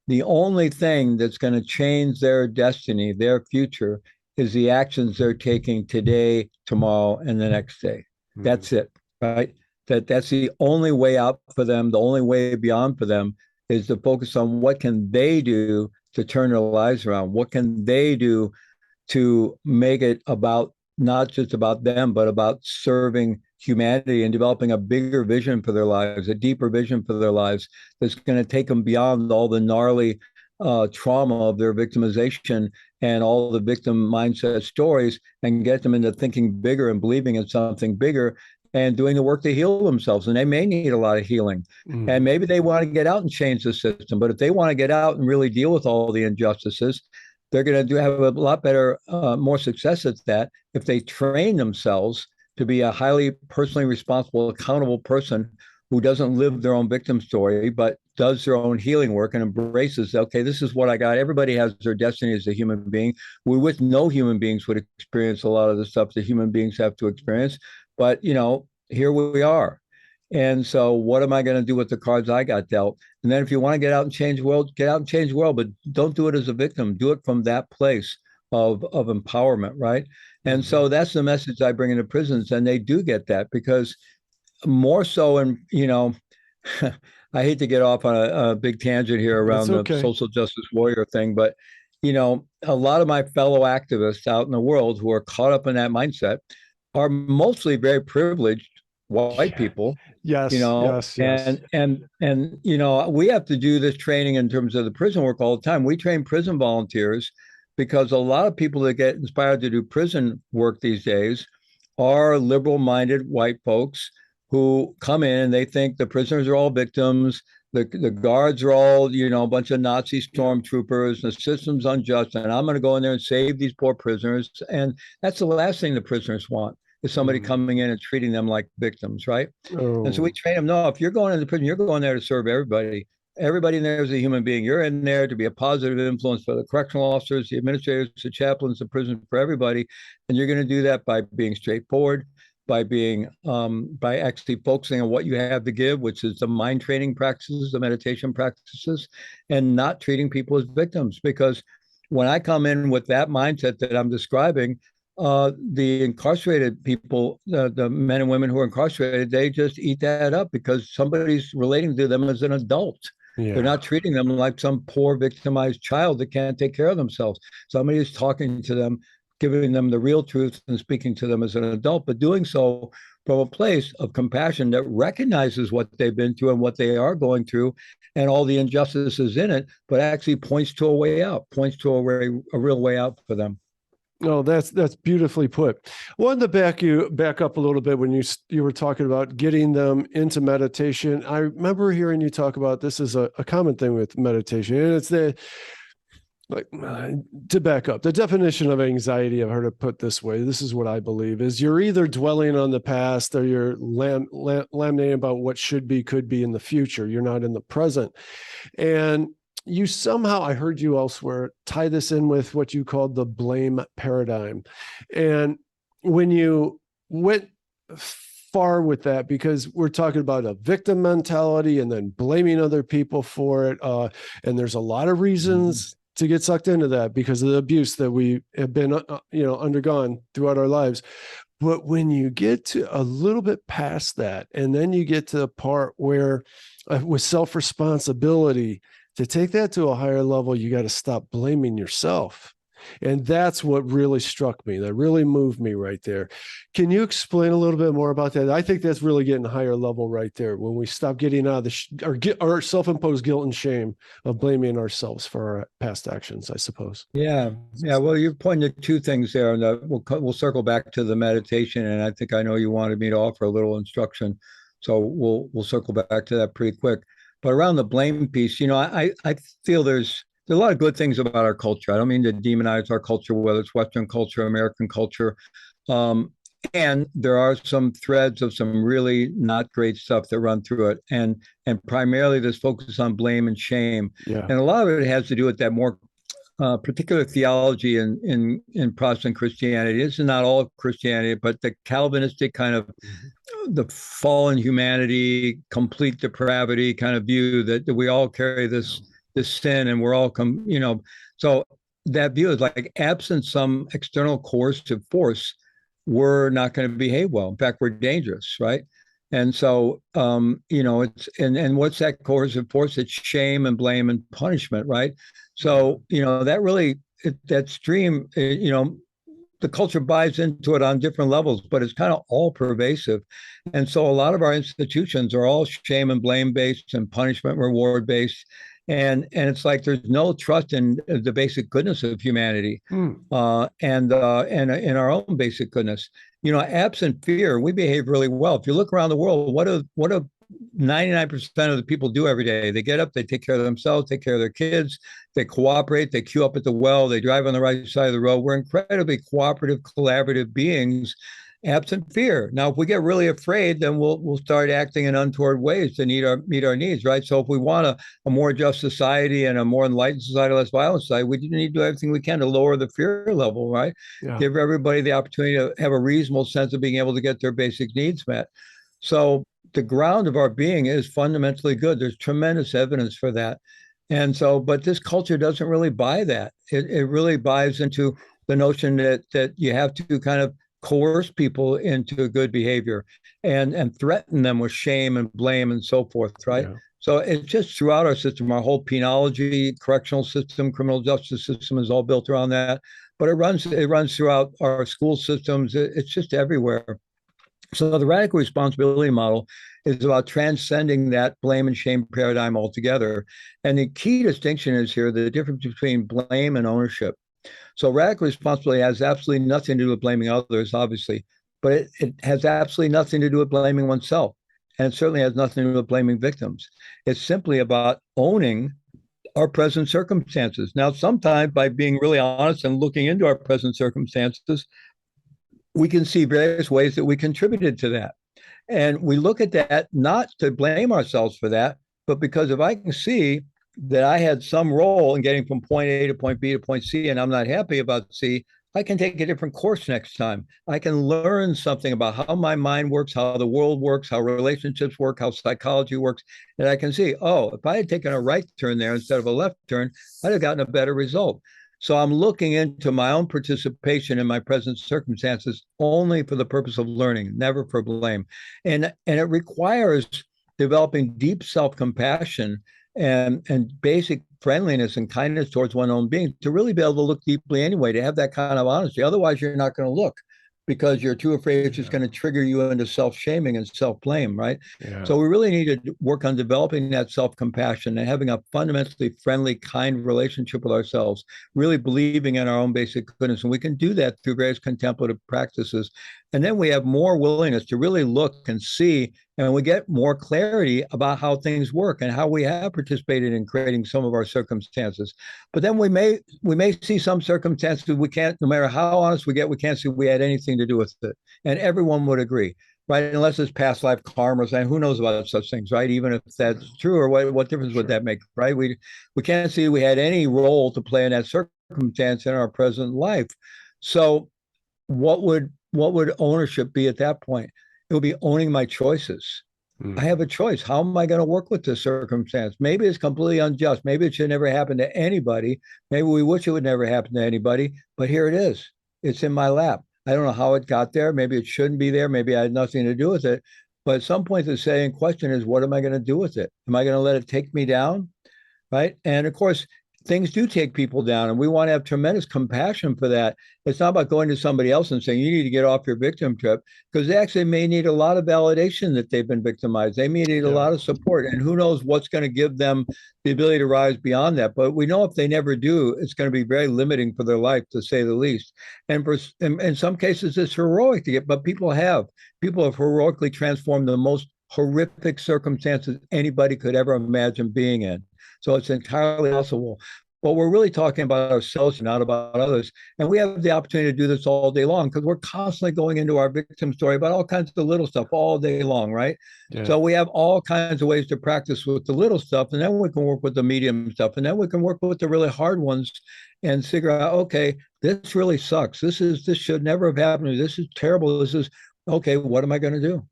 the only thing that's going to change their destiny, their future, is the actions they're taking today, tomorrow, and the next day. That's it, right? That's the only way out for them. The only way beyond for them is to focus on what can they do to turn their lives around. What can they do to make it about not just about them, but about serving humanity and developing a bigger vision for their lives, a deeper vision for their lives that's going to take them beyond all the gnarly trauma of their victimization and all the victim mindset stories and get them into thinking bigger and believing in something bigger and doing the work to heal themselves. And they may need a lot of healing. And maybe they want to get out and change the system. But if they want to get out and really deal with all the injustices, they're going to have a lot better, more success at that if they train themselves to be a highly personally responsible, accountable person who doesn't live their own victim story, but does their own healing work and embraces, okay, this is what I got. Everybody has their destiny as a human being. We with no human beings would experience a lot of the stuff that human beings have to experience. But, here we are. And so what am I going to do with the cards I got dealt? And then if you want to get out and change the world, get out and change the world, but don't do it as a victim. Do it from that place of empowerment, right? And so that's the message I bring into prisons. And they do get that because more so, and, I hate to get off on a big tangent here around the social justice warrior thing, but, a lot of my fellow activists out in the world who are caught up in that mindset are mostly very privileged white people. Yes. And we have to do this training in terms of the prison work all the time. We train prison volunteers because a lot of people that get inspired to do prison work these days are liberal-minded white folks who come in and they think the prisoners are all victims, the guards are all, a bunch of Nazi stormtroopers, the system's unjust, and I'm going to go in there and save these poor prisoners. And that's the last thing the prisoners want. Is somebody coming in and treating them like victims, right? And so we train them. No, if you're going into prison, you're going there to serve everybody. everybody in there is a human being. You're in there to be a positive influence for the correctional officers, the administrators, the chaplains, the prison, for everybody. And you're going to do that by being straightforward, by being by actually focusing on what you have to give, which is the mind training practices, the meditation practices, and not treating people as victims. Because when I come in with that mindset that I'm describing, the incarcerated people, the men and women who are incarcerated, they just eat that up because somebody's relating to them as an adult. Yeah. They're not treating them like some poor victimized child that can't take care of themselves. Somebody is talking to them, giving them the real truth and speaking to them as an adult, but doing so from a place of compassion that recognizes what they've been through and what they are going through and all the injustices in it, but actually points to a way out, points to a real way out for them. Oh, that's beautifully put. I wanted to back up a little bit when you were talking about getting them into meditation. I remember hearing you talk about this is a common thing with meditation, and it's to back up, the definition of anxiety, I've heard it put this way. This is what I believe is you're either dwelling on the past or you're laminating about what should be, could be in the future. You're not in the present. And you somehow, I heard you elsewhere, tie this in with what you called the blame paradigm. And when you went far with that, because we're talking about a victim mentality and then blaming other people for it. And there's a lot of reasons to get sucked into that because of the abuse that we have been, undergone throughout our lives. But when you get to a little bit past that, and then you get to the part where with self-responsibility, to take that to a higher level, you got to stop blaming yourself. And that's what really struck me. That really moved me right there. Can you explain a little bit more about that? I think that's really getting a higher level right there when we stop getting out of our self-imposed guilt and shame of blaming ourselves for our past actions, I suppose. Yeah. Well, you've pointed to two things there, and we'll circle back to the meditation. And I think I know you wanted me to offer a little instruction, so we'll circle back to that pretty quick. But around the blame piece, I feel there's a lot of good things about our culture. I don't mean to demonize our culture, whether it's Western culture, American culture. And there are some threads of some really not great stuff that run through it. And primarily this focus on blame and shame. Yeah. And a lot of it has to do with that more particular theology in Protestant Christianity. This is not all of Christianity, but the Calvinistic kind of the fallen humanity, complete depravity kind of view that we all carry this sin and we're all so that view is like absent some external coercive force, we're not going to behave well. In fact, we're dangerous, right? And so it's and what's that coercive force? It's shame and blame and punishment, right? So that really that stream, the culture buys into it on different levels, but it's kind of all pervasive. And so a lot of our institutions are all shame and blame based and punishment reward based. And it's like there's no trust in the basic goodness of humanity and in our own basic goodness. Absent fear, we behave really well. If you look around the world, what do 99% of the people do every day? They get up, they take care of themselves, take care of their kids, they cooperate, they queue up at the well, they drive on the right side of the road. We're incredibly cooperative, collaborative beings, absent fear. Now, if we get really afraid, then we'll start acting in untoward ways to meet our needs, right? So if we want a more just society and a more enlightened society, less violent society, we need to do everything we can to lower the fear level, right? Yeah. Give everybody the opportunity to have a reasonable sense of being able to get their basic needs met. So the ground of our being is fundamentally good. There's tremendous evidence for that. And so, but this culture doesn't really buy that. It really buys into the notion that you have to kind of coerce people into good behavior and threaten them with shame and blame and so forth, right? Yeah. So it's just throughout our system, our whole penology, correctional system, criminal justice system is all built around that. But it runs throughout our school systems. It's just everywhere. So the radical responsibility model is about transcending that blame and shame paradigm altogether. And the key distinction is here, the difference between blame and ownership. So radical responsibility has absolutely nothing to do with blaming others, obviously, but it has absolutely nothing to do with blaming oneself. And it certainly has nothing to do with blaming victims. It's simply about owning our present circumstances. Now, sometimes by being really honest and looking into our present circumstances, we can see various ways that we contributed to that. And we look at that not to blame ourselves for that, But because if I can see that I had some role in getting from point A to point B to point C, and I'm not happy about C, I can take a different course next time. I can learn something about how my mind works, how the world works, how relationships work, how psychology works. And I can see, oh, if I had taken a right turn there instead of a left turn, I'd have gotten a better result. So I'm looking into my own participation in my present circumstances only for the purpose of learning, never for blame. And it requires developing deep self-compassion and basic friendliness and kindness towards one's own being to really be able to look deeply anyway, to have that kind of honesty. Otherwise, you're not going to look because you're too afraid it's just going to trigger you into self-shaming and self-blame, right? Yeah. So we really need to work on developing that self-compassion and having a fundamentally friendly, kind relationship with ourselves, really believing in our own basic goodness. And we can do that through various contemplative practices. And then we have more willingness to really look and see, and we get more clarity about how things work and how we have participated in creating some of our circumstances. But then we may see some circumstances we can't, no matter how honest we get, we can't see we had anything to do with it. And everyone would agree, right? Unless it's past life karma, and who knows about such things, right? Even if that's true, or what difference would that make, right? We can't see we had any role to play in that circumstance in our present life. So what would ownership be at that point? It would be owning my choices. I have a choice. How am I going to work with this circumstance? Maybe it's completely unjust. Maybe it should never happen to anybody. Maybe we wish it would never happen to anybody, but here it is. It's in my lap. I don't know how it got there. Maybe it shouldn't be there. Maybe I had nothing to do with it. But at some point, the saying question is, what am I going to do with it? Am I going to let it take me down? Right. And of course, things do take people down, and we want to have tremendous compassion for that. It's not about going to somebody else and saying you need to get off your victim trip, because they actually may need a lot of validation that they've been victimized. They may need a lot of support, and who knows what's going to give them the ability to rise beyond that. But we know if they never do, it's going to be very limiting for their life, to say the least. And in some cases, it's heroic to get, but people have heroically transformed the most horrific circumstances anybody could ever imagine being in. So it's entirely possible. But we're really talking about ourselves, not about others. And we have the opportunity to do this all day long because we're constantly going into our victim story about all kinds of little stuff all day long, right? Yeah. So we have all kinds of ways to practice with the little stuff, and then we can work with the medium stuff, and then we can work with the really hard ones and figure out, okay, this really sucks. This should never have happened. This is terrible. This is, okay, what am I going to do?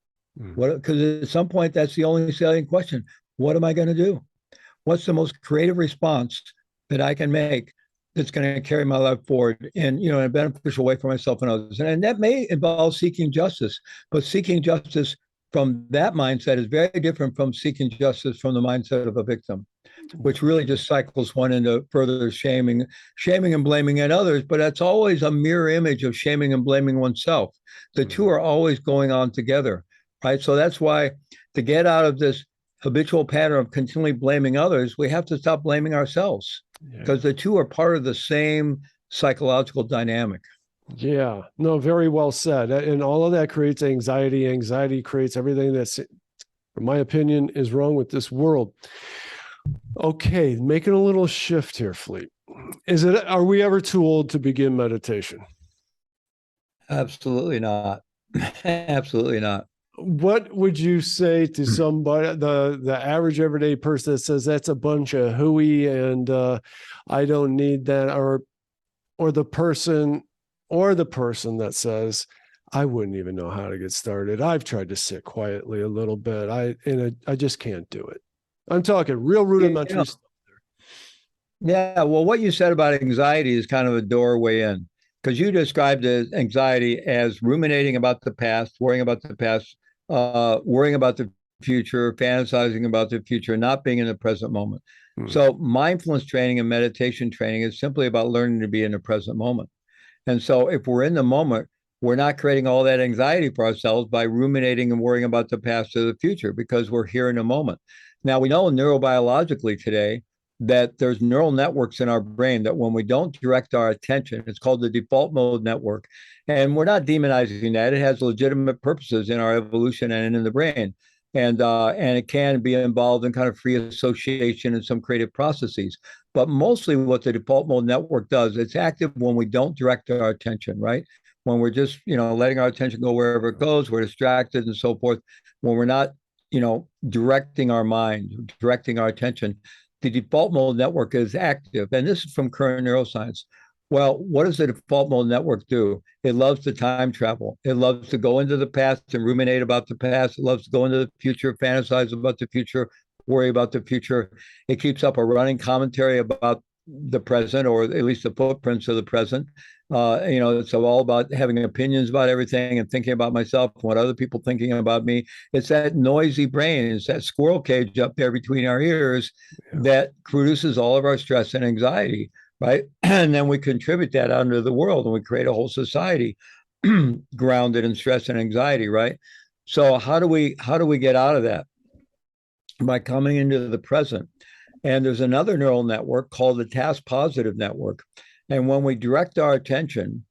Because at some point, that's the only salient question. What am I going to do? What's the most creative response that I can make that's going to carry my life forward in a beneficial way for myself and others? And that may involve seeking justice, but seeking justice from that mindset is very different from seeking justice from the mindset of a victim, which really just cycles one into further shaming and blaming at others. But that's always a mirror image of shaming and blaming oneself. The two are always going on together, right? So that's why, to get out of this habitual pattern of continually blaming others, we have to stop blaming ourselves, because the two are part of the same psychological dynamic. Yeah, no, very well said. And all of that creates anxiety. Anxiety creates everything that's, in my opinion, is wrong with this world. Okay, making a little shift here, Fleet. Are we ever too old to begin meditation? Absolutely not. Absolutely not. What would you say to somebody, the average everyday person that says that's a bunch of hooey and I don't need that, or the person that says, I wouldn't even know how to get started. I've tried to sit quietly a little bit. I just can't do it. I'm talking real rudimentary stuff there. Yeah, well, what you said about anxiety is kind of a doorway in, because you described anxiety as ruminating about the past, worrying about the past, worrying about the future, fantasizing about the future, not being in the present moment. So mindfulness training and meditation training is simply about learning to be in the present moment. And so if we're in the moment, we're not creating all that anxiety for ourselves by ruminating and worrying about the past or the future, because we're here in the moment. Now, we know neurobiologically today that there's neural networks in our brain that when we don't direct our attention, it's called the default mode network. And we're not demonizing that. It has legitimate purposes in our evolution and in the brain. And it can be involved in kind of free association and some creative processes. But mostly what the default mode network does, it's active when we don't direct our attention, right? When we're just, letting our attention go wherever it goes, we're distracted and so forth. When we're not, directing our mind, directing our attention, the default mode network is active. And this is from current neuroscience. Well, what does the default mode network do? It loves to time travel. It loves to go into the past and ruminate about the past. It loves to go into the future, fantasize about the future, worry about the future. It keeps up a running commentary about the present, or at least the footprints of the present. It's all about having opinions about everything and thinking about myself and what other people thinking about me. It's that noisy brain, it's that squirrel cage up there between our ears that produces all of our stress and anxiety, right? And then we contribute that out into the world, and we create a whole society grounded in stress and anxiety, right? So how do we get out of that? By coming into the present. And there's another neural network called the task positive network. And when we direct our attention,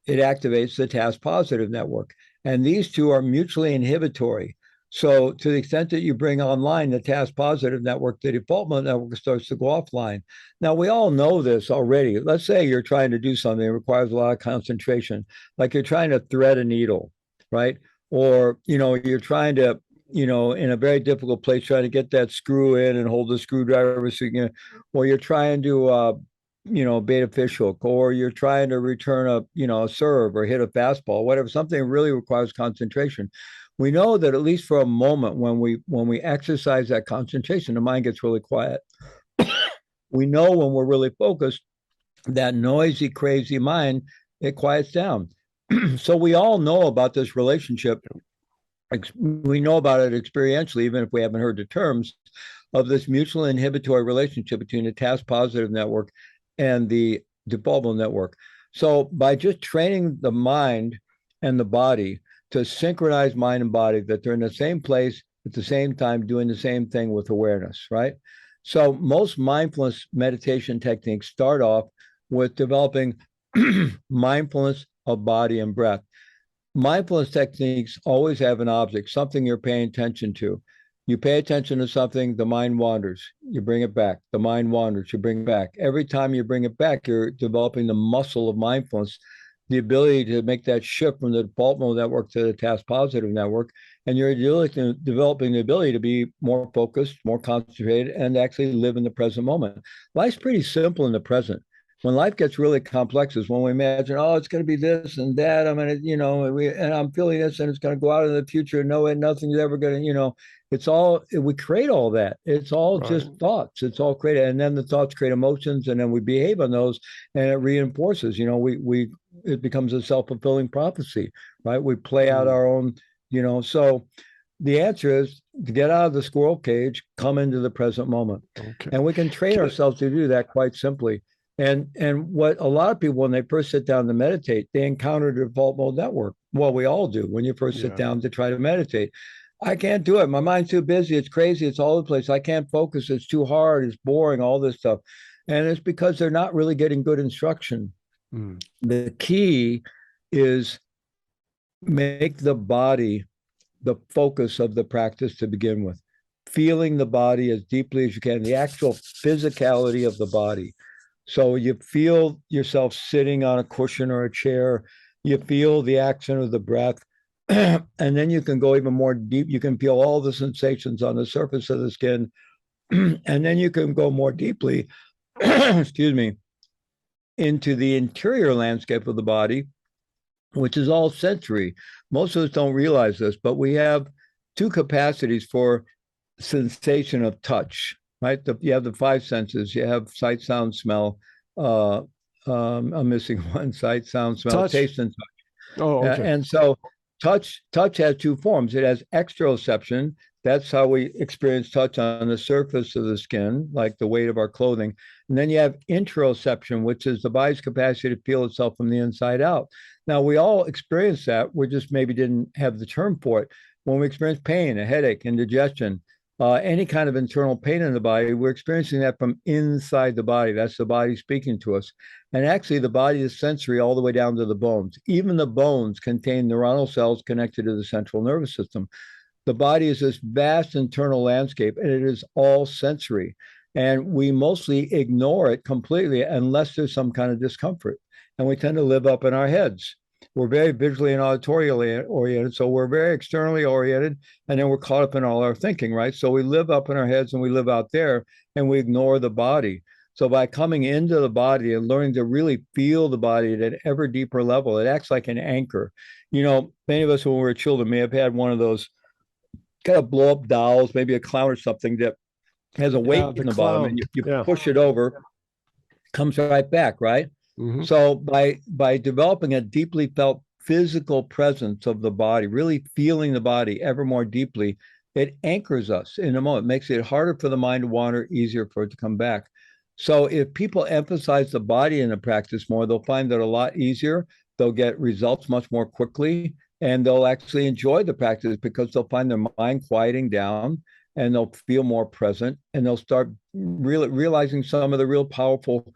it activates the task positive network. And these two are mutually inhibitory. So to the extent that you bring online the task positive network, the default mode network starts to go offline. Now, we all know this already. Let's say you're trying to do something that requires a lot of concentration, like you're trying to thread a needle, right? Or, you're trying to, in a very difficult place, trying to get that screw in and hold the screwdriver, so or you're trying to, bait a fish hook, or you're trying to return a serve or hit a fastball, whatever, something really requires concentration. We know that at least for a moment, when we exercise that concentration, the mind gets really quiet. We know when we're really focused, that noisy, crazy mind, it quiets down. So we all know about this relationship. We know about it experientially, even if we haven't heard the terms, of this mutual inhibitory relationship between the task positive network and the default mode network. So by just training the mind and the body to synchronize mind and body, that they're in the same place at the same time, doing the same thing with awareness, right? So most mindfulness meditation techniques start off with developing mindfulness of body and breath. Mindfulness techniques always have an object, something you're paying attention to. You pay attention to something, the mind wanders, you bring it back. The mind wanders, you bring it back. Every time you bring it back, you're developing the muscle of mindfulness, the ability to make that shift from the default mode network to the task positive network. And you're developing the ability to be more focused, more concentrated, and actually live in the present moment. Life's pretty simple in the present. When life gets really complex is when we imagine, oh, it's going to be this and that. I'm going to, and I'm feeling this, and it's going to go out in the future. No, and nothing's ever going to, it's all, we create all that. It's all just thoughts. It's all created. And then the thoughts create emotions, and then we behave on those, and it reinforces, it becomes a self-fulfilling prophecy, right? We play out our own, so the answer is to get out of the squirrel cage, come into the present moment. Okay. And we can train ourselves to do that quite simply. And what a lot of people, when they first sit down to meditate, they encounter the default mode network. Well, we all do when you first sit down to try to meditate. I can't do it. My mind's too busy. It's crazy. It's all over the place. I can't focus. It's too hard. It's boring, all this stuff. And it's because they're not really getting good instruction. The key is make the body the focus of the practice to begin with. Feeling the body as deeply as you can, the actual physicality of the body. So you feel yourself sitting on a cushion or a chair. You feel the action of the breath. And then you can go even more deep. You can feel all the sensations on the surface of the skin. And then you can go more deeply, excuse me, into the interior landscape of the body, which is all sensory. Most of us don't realize this, but we have two capacities for sensation of touch. Right, you have the five senses. You have sight, sound, smell. I'm missing one: sight, sound, smell, touch. Taste, and touch. Oh, okay. And so, touch has two forms. It has exteroception. That's how we experience touch on the surface of the skin, like the weight of our clothing. And then you have interoception, which is the body's capacity to feel itself from the inside out. Now, we all experience that. We just maybe didn't have the term for it. When we experience pain, a headache, indigestion, any kind of internal pain in the body, we're experiencing that from inside the body. That's the body speaking to us. And actually, the body is sensory all the way down to the bones. Even the bones contain neuronal cells connected to the central nervous system. The body is this vast internal landscape, and it is all sensory. And we mostly ignore it completely unless there's some kind of discomfort. And we tend to live up in our heads. we're very visually and auditorially oriented. So we're very externally oriented, and then we're caught up in all our thinking, right? So we live up in our heads and we live out there, and we ignore the body. So by coming into the body and learning to really feel the body at an ever deeper level, it acts like an anchor. You know, many of us when we were children may have had one of those kind of blow up dolls, maybe a clown or something that has a weight in the bottom, and you push it over, comes right back, right? Mm-hmm. So by developing a deeply felt physical presence of the body, really feeling the body ever more deeply, it anchors us in a moment, makes it harder for the mind to wander, easier for it to come back. So if people emphasize the body in the practice more, they'll find that a lot easier. They'll get results much more quickly, and they'll actually enjoy the practice because they'll find their mind quieting down, and they'll feel more present, and they'll start realizing some of the real powerful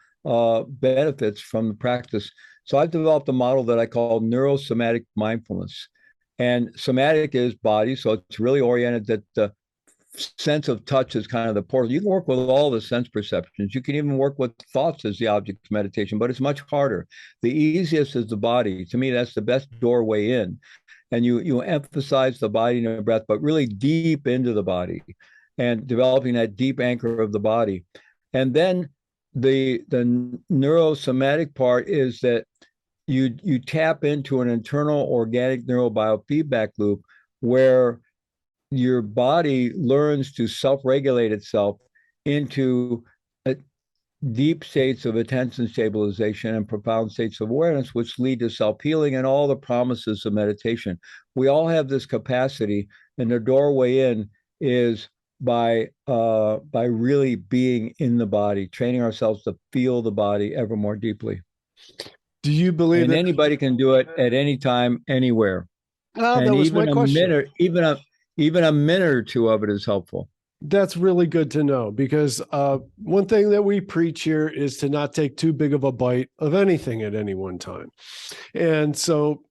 benefits from the practice. So I've developed a model that I call Neurosomatic Mindfulness. And somatic is body, so it's really oriented that the sense of touch is kind of the portal. You can work with all the sense perceptions. You can even work with thoughts as the object of meditation, but it's much harder. The easiest is the body. To me, that's the best doorway in. And you emphasize the body and the breath, but really deep into the body and developing that deep anchor of the body. And then the neurosomatic part is that you tap into an internal organic neurobiofeedback loop where your body learns to self-regulate itself into deep states of attention stabilization and profound states of awareness, which lead to self-healing and all the promises of meditation. We all have this capacity, and the doorway in is by really being in the body, training ourselves to feel the body ever more deeply. Do you believe that anybody can do it at any time, anywhere? That was my question. Even a minute or two of it is helpful. That's really good to know, because one thing that we preach here is to not take too big of a bite of anything at any one time. And so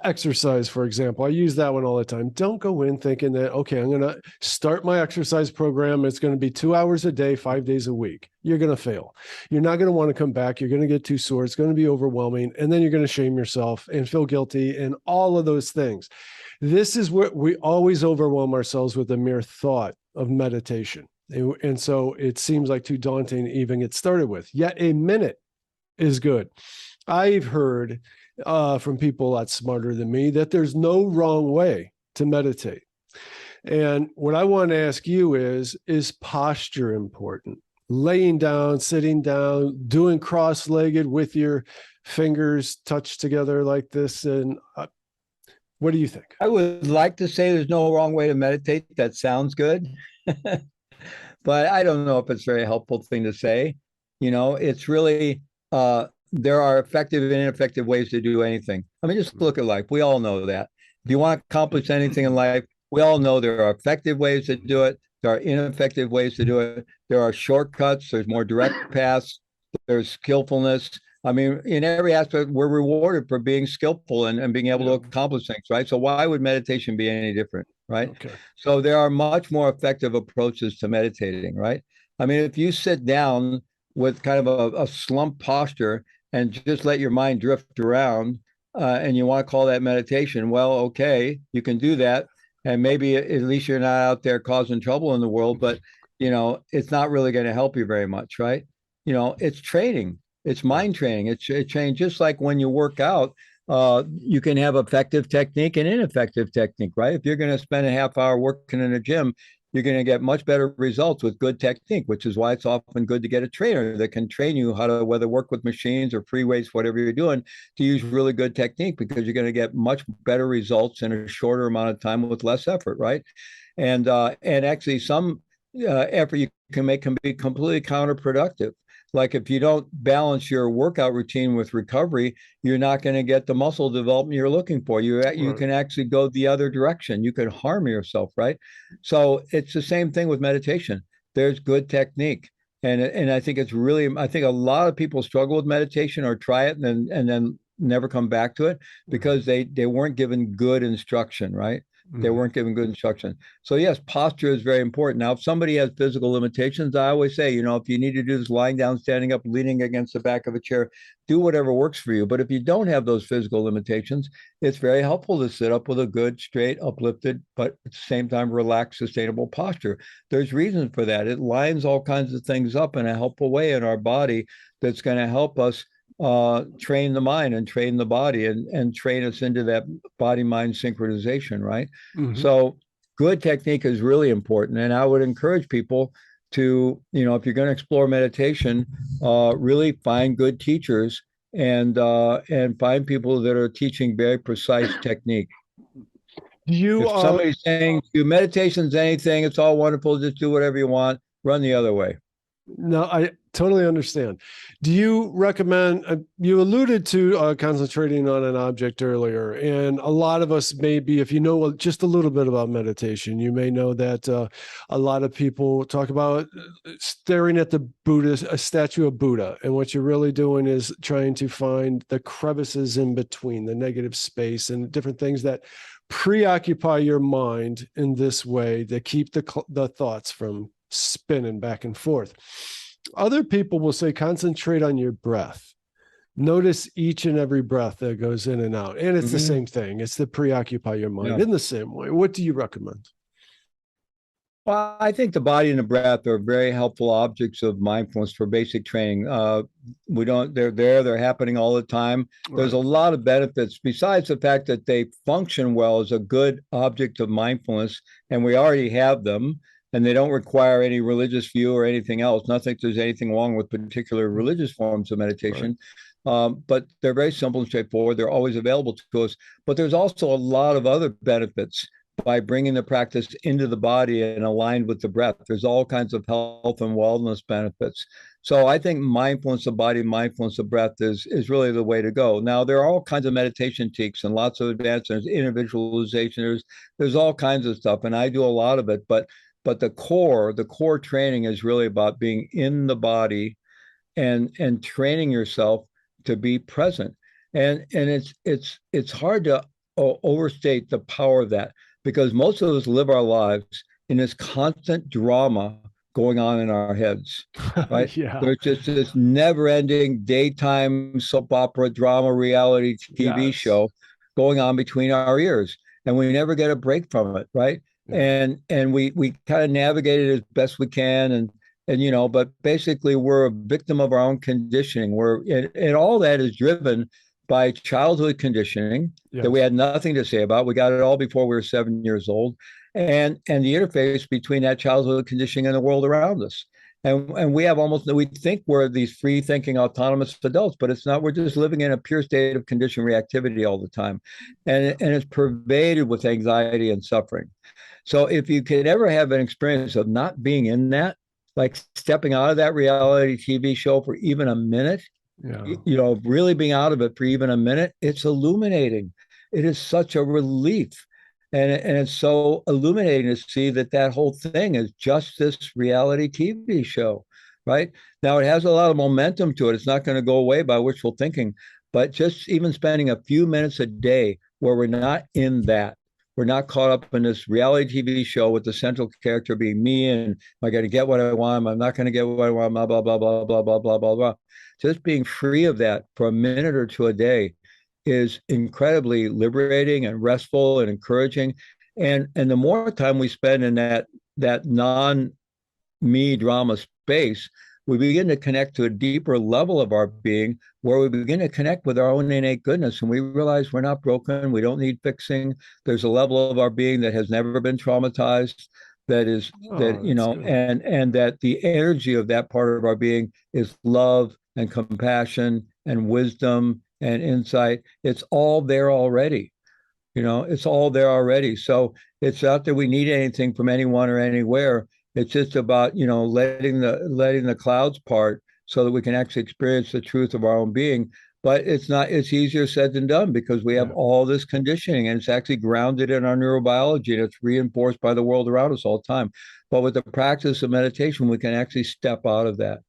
exercise, for example, I use that one all the time. Don't go in thinking that, okay, I'm going to start my exercise program. It's going to be 2 hours a day, 5 days a week. You're going to fail. You're not going to want to come back. You're going to get too sore. It's going to be overwhelming. And then you're going to shame yourself and feel guilty and all of those things. This is where we always overwhelm ourselves with the mere thought of meditation. And so it seems like too daunting to even get started with. Yet a minute is good. I've heard from people a lot smarter than me that there's no wrong way to meditate. And what I want to ask you is posture important? Laying down, sitting down, doing cross-legged with your fingers touched together like this, and what do you think? I would like to say there's no wrong way to meditate. That sounds good. But I don't know if it's a very helpful thing to say. You know, it's really, there are effective and ineffective ways to do anything. I mean, just look at life. We all know that. If you want to accomplish anything in life, we all know there are effective ways to do it. There are ineffective ways to do it. There are shortcuts. There's more direct paths. There's skillfulness. I mean, in every aspect, we're rewarded for being skillful and being able to accomplish things, right? So why would meditation be any different, right? Okay. So there are much more effective approaches to meditating, right? I mean, if you sit down with kind of a slump posture and just let your mind drift around, and you want to call that meditation, well, okay, you can do that. And maybe at least you're not out there causing trouble in the world, but, you know, it's not really going to help you very much, right? You know, it's training. It's mind training. It's training. Just like when you work out, you can have effective technique and ineffective technique, right? If you're going to spend a half hour working in a gym, you're going to get much better results with good technique, which is why it's often good to get a trainer that can train you how to whether work with machines or free weights, whatever you're doing, to use really good technique, because you're going to get much better results in a shorter amount of time with less effort, right? And actually some effort you can make can be completely counterproductive. Like if you don't balance your workout routine with recovery, you're not going to get the muscle development you're looking for. You can actually go the other direction. You could harm yourself, right? So it's the same thing with meditation. There's good technique. And I think it's really, I think a lot of people struggle with meditation or try it and then never come back to it because they weren't given good instruction, right? They weren't given good instruction. So yes, posture is very important. Now, if somebody has physical limitations, I always say, if you need to do this lying down, standing up, leaning against the back of a chair, do whatever works for you. But if you don't have those physical limitations, it's very helpful to sit up with a good, straight, uplifted, but at the same time, relaxed, sustainable posture. There's reasons for that. It lines all kinds of things up in a helpful way in our body that's going to help us train the mind and train the body and train us into that body-mind synchronization, right? So good technique is really important. And I would encourage people to, if you're going to explore meditation, really find good teachers and find people that are teaching very precise technique. If somebody's saying meditation's anything, it's all wonderful, just do whatever you want, run the other way. No, I totally understand. Do you recommend, you alluded to concentrating on an object earlier, and a lot of us maybe, if you know just a little bit about meditation, you may know that a lot of people talk about staring at a statue of Buddha, and what you're really doing is trying to find the crevices in between, the negative space, and different things that preoccupy your mind in this way to keep the thoughts from spinning back and forth. Other people will say, concentrate on your breath. Notice each and every breath that goes in and out. And it's the same thing. It's to preoccupy your mind in the same way. What do you recommend? Well, I think the body and the breath are very helpful objects of mindfulness for basic training. They're happening all the time. Right. There's a lot of benefits besides the fact that they function well as a good object of mindfulness, and we already have them. And they don't require any religious view or anything else. Not that there's anything wrong with particular religious forms of meditation, right. But they're very simple and straightforward. They're always available to us. But there's also a lot of other benefits by bringing the practice into the body and aligned with the breath. There's all kinds of health and wellness benefits. So I think mindfulness of body, mindfulness of breath is really the way to go. Now, there are all kinds of meditation techniques and lots of advancements, individualization. There's all kinds of stuff, and I do a lot of it. But the core training is really about being in the body and training yourself to be present. And it's hard to overstate the power of that, because most of us live our lives in this constant drama going on in our heads, right? Yeah. There's just this never-ending daytime soap opera drama reality TV show going on between our ears, and we never get a break from it, right? And we kind of navigate it as best we can, and but basically we're a victim of our own conditioning. And all that is driven by childhood conditioning that we had nothing to say about. We got it all before we were 7 years old, and the interface between that childhood conditioning and the world around us. And we think we're these free thinking, autonomous adults, but it's not. We're just living in a pure state of conditioned reactivity all the time, and it's pervaded with anxiety and suffering. So if you could ever have an experience of not being in that, like stepping out of that reality TV show for even a minute, really being out of it for even a minute, it's illuminating. It is such a relief. And it's so illuminating to see that whole thing is just this reality TV show, right? Now, it has a lot of momentum to it. It's not going to go away by wishful thinking, but just even spending a few minutes a day where we're not in that. We're not caught up in this reality TV show with the central character being me, and I got to get what I want. I'm not going to get what I want, blah, blah, blah, blah, blah, blah, blah, blah, blah. Just being free of that for a minute or two a day is incredibly liberating and restful and encouraging. And the more time we spend in that non-me drama space, we begin to connect to a deeper level of our being, where we begin to connect with our own innate goodness, and we realize we're not broken. We don't need fixing. There's a level of our being that has never been traumatized, and that the energy of that part of our being is love and compassion and wisdom and insight. It's all there already. It's all there already. So it's not that we need anything from anyone or anywhere. It's just about, letting the clouds part so that we can actually experience the truth of our own being. But it's easier said than done, because we have all this conditioning, and it's actually grounded in our neurobiology, and it's reinforced by the world around us all the time. But with the practice of meditation, we can actually step out of that.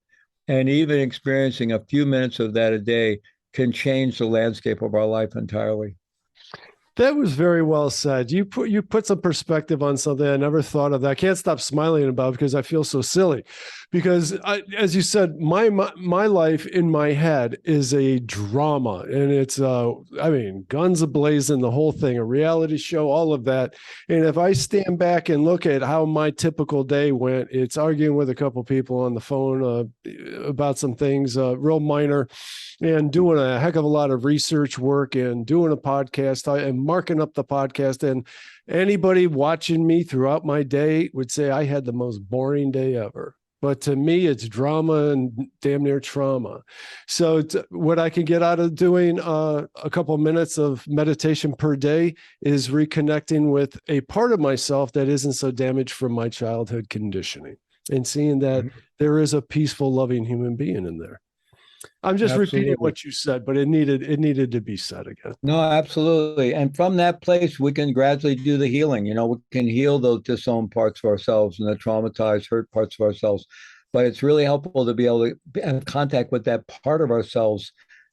And even experiencing a few minutes of that a day can change the landscape of our life entirely. That was very well said. You put some perspective on something I never thought of. That I can't stop smiling about because I feel so silly. Because as you said, my life in my head is a drama, and it's I mean, guns ablazing, the whole thing, a reality show, all of that. And if I stand back and look at how my typical day went, it's arguing with a couple people on the phone about some things, real minor, and doing a heck of a lot of research work and doing a podcast and marking up the podcast. And anybody watching me throughout my day would say I had the most boring day ever. But to me, it's drama and damn near trauma. So what I can get out of doing a couple of minutes of meditation per day is reconnecting with a part of myself that isn't so damaged from my childhood conditioning, and seeing that there is a peaceful, loving human being in there. I'm just repeating Absolutely. what you said, but it needed to be said again. No, absolutely. And from that place, we can gradually do the healing. We can heal those disowned parts of ourselves and the traumatized, hurt parts of ourselves. But it's really helpful to be able to have contact with that part of ourselves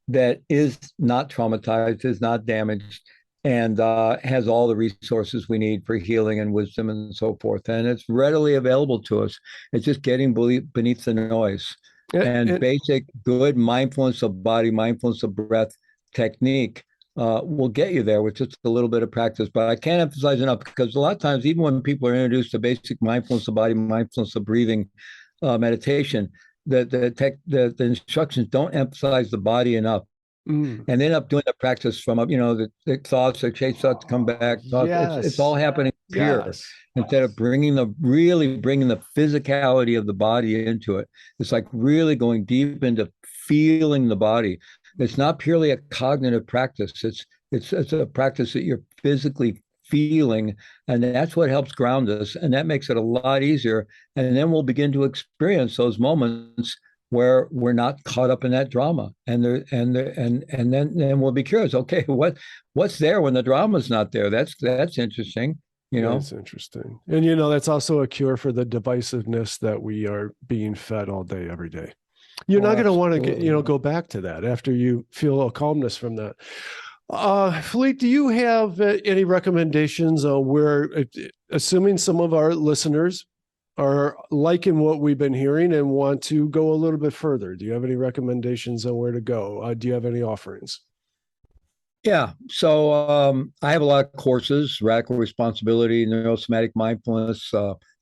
that is not traumatized, is not damaged, and has all the resources we need for healing and wisdom and so forth. And it's readily available to us. It's just getting beneath the noise. And And basic good mindfulness of body, mindfulness of breath technique will get you there with just a little bit of practice. But I can't emphasize enough, because a lot of times, even when people are introduced to basic mindfulness of body, mindfulness of breathing meditation, the instructions don't emphasize the body enough. mm, And they end up doing the practice from the thoughts, the chase thoughts come back. It's all yes, happening here, yes. instead of bringing the physicality of the body into it. It's like really going deep into feeling the body. It's not purely a cognitive practice. It's a practice that you're physically feeling, and that's what helps ground us, and that makes it a lot easier. And then we'll begin to experience those moments where we're not caught up in that drama, and then we'll be curious. Okay, what's there when the drama's not there? That's interesting. That's interesting. And that's also a cure for the divisiveness that we are being fed all day, every day. You're Oh, not going to want to get, absolutely. go back to that after you feel a calmness from that. Fleet, do you have any recommendations on where, assuming some of our listeners are liking what we've been hearing and want to go a little bit further, do you have any recommendations on where to go? Do you have any offerings? Yeah. So I have a lot of courses: radical responsibility, neurosomatic mindfulness,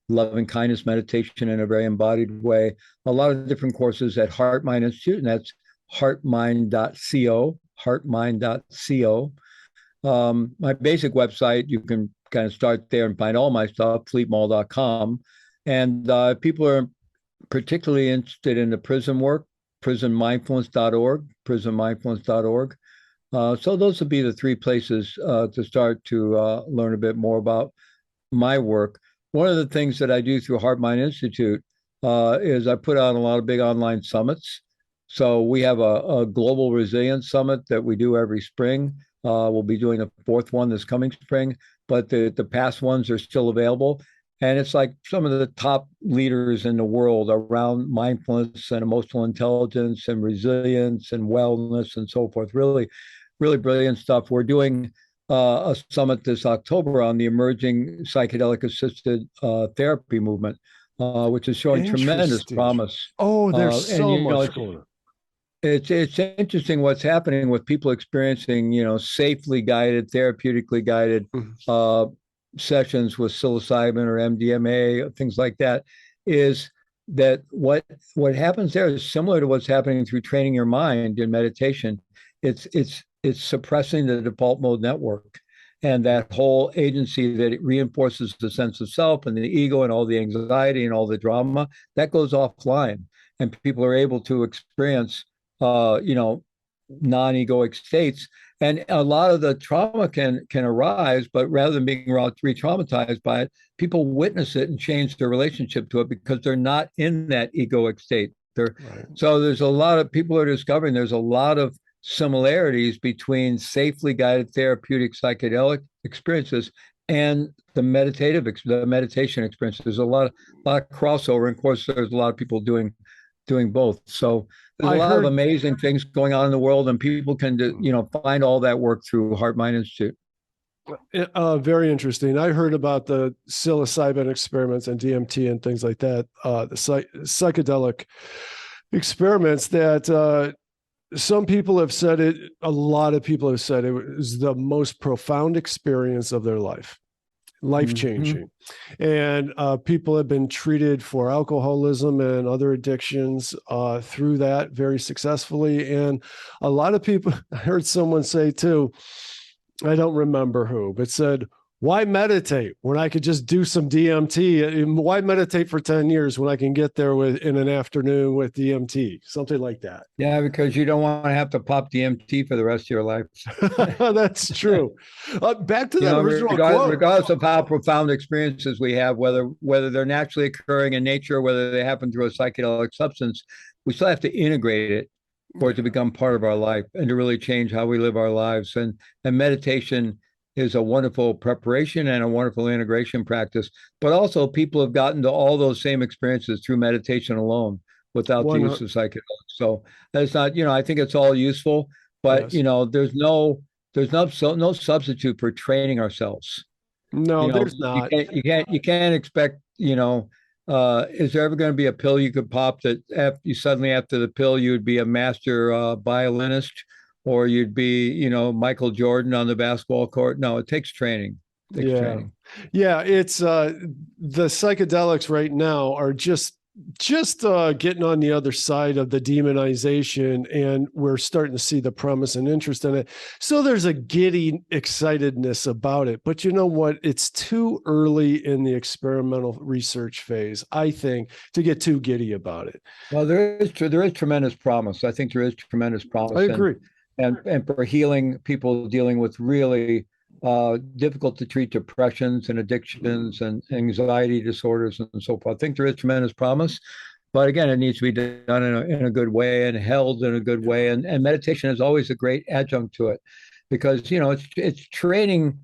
loving kindness meditation in a very embodied way. A lot of different courses at Heart Mind Institute, and that's heartmind.co, heartmind.co. My basic website, you can kind of start there and find all my stuff, fleetmaull.com. And people are particularly interested in the prison work, prisonmindfulness.org, prisonmindfulness.org. So those would be the three places to start to learn a bit more about my work. One of the things that I do through Heart Mind Institute is I put on a lot of big online summits. So we have a global resilience summit that we do every spring. We'll be doing a fourth one this coming spring, but the past ones are still available. And it's like some of the top leaders in the world around mindfulness and emotional intelligence and resilience and wellness and so forth. Really, really brilliant stuff. We're doing a summit this October on the emerging psychedelic assisted therapy movement, which is showing tremendous Interesting. promise. Oh, there's And so much going on. it's interesting what's happening with people experiencing, safely guided, therapeutically guided Mhm. sessions with psilocybin or MDMA, things like that. Is that what happens there is similar to what's happening through training your mind in meditation. It's suppressing the default mode network, and that whole agency that it reinforces the sense of self and the ego and all the anxiety and all the drama that goes offline, and people are able to experience non-egoic states. And a lot of the trauma can arise, but rather than being re-traumatized by it, people witness it and change their relationship to it because they're not in that egoic state. Right. So there's a lot of people are discovering there's a lot of similarities between safely guided therapeutic psychedelic experiences and the meditation experience. There's a lot of crossover. And of course, there's a lot of people doing both. So there's a I lot of heard amazing things going on in the world, and people can find all that work through Heart Mind Institute. Very interesting. I heard about the psilocybin experiments and DMT and things like that, the psychedelic experiments that some people have said it, a lot of people have said it was the most profound experience of their life changing. And people have been treated for alcoholism and other addictions through that very successfully. And a lot of people, I heard someone say too, I don't remember who, but said, why meditate when I could just do some DMT? Why meditate for 10 years when I can get there in an afternoon with DMT? Something like that. Yeah, because you don't want to have to pop DMT for the rest of your life. That's true. Back to that original quote. Regardless of how profound experiences we have, whether they're naturally occurring in nature, or whether they happen through a psychedelic substance, we still have to integrate it for it to become part of our life and to really change how we live our lives. And meditation is a wonderful preparation and a wonderful integration practice. But also, people have gotten to all those same experiences through meditation alone without the use of psychedelics. So that's not, I think it's all useful, but there's no substitute for training ourselves. No, there's not. You can't expect, is there ever going to be a pill you could pop that after the pill you'd be a master violinist, or you'd be, Michael Jordan on the basketball court? No, it takes training. Training. Yeah. It's the psychedelics right now are just getting on the other side of the demonization, and we're starting to see the promise and interest in it. So there's a giddy excitedness about it, but you know what? It's too early in the experimental research phase, I think, to get too giddy about it. Well, there is tremendous promise. I think there is tremendous promise. I agree. And for healing people dealing with really difficult to treat depressions and addictions and anxiety disorders and so forth. I think there is tremendous promise, but again, it needs to be done in a good way and held in a good way. And meditation is always a great adjunct to it, because it's training.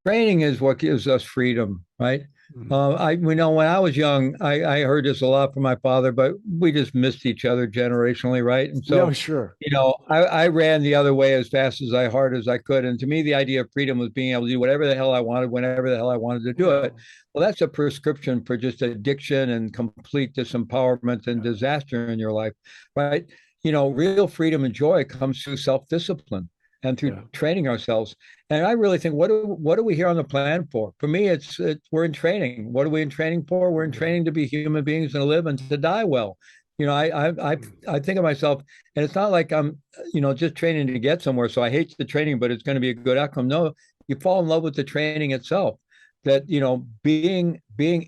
Training is what gives us freedom, right? We know when I was young, I heard this a lot from my father, but we just missed each other generationally, right? And so, sure. I ran the other way as fast as hard as I could. And to me, the idea of freedom was being able to do whatever the hell I wanted, whenever the hell I wanted to do it. Well, that's a prescription for just addiction and complete disempowerment and disaster in your life, right? Real freedom and joy comes through self-discipline and through training ourselves. And I really think, what are we here on the planet for? For me, it's we're in training. What are we in training for? We're in training to be human beings and to live and to die well. I think of myself, and it's not like I'm, just training to get somewhere. So I hate the training, but it's going to be a good outcome. No, you fall in love with the training itself. That, being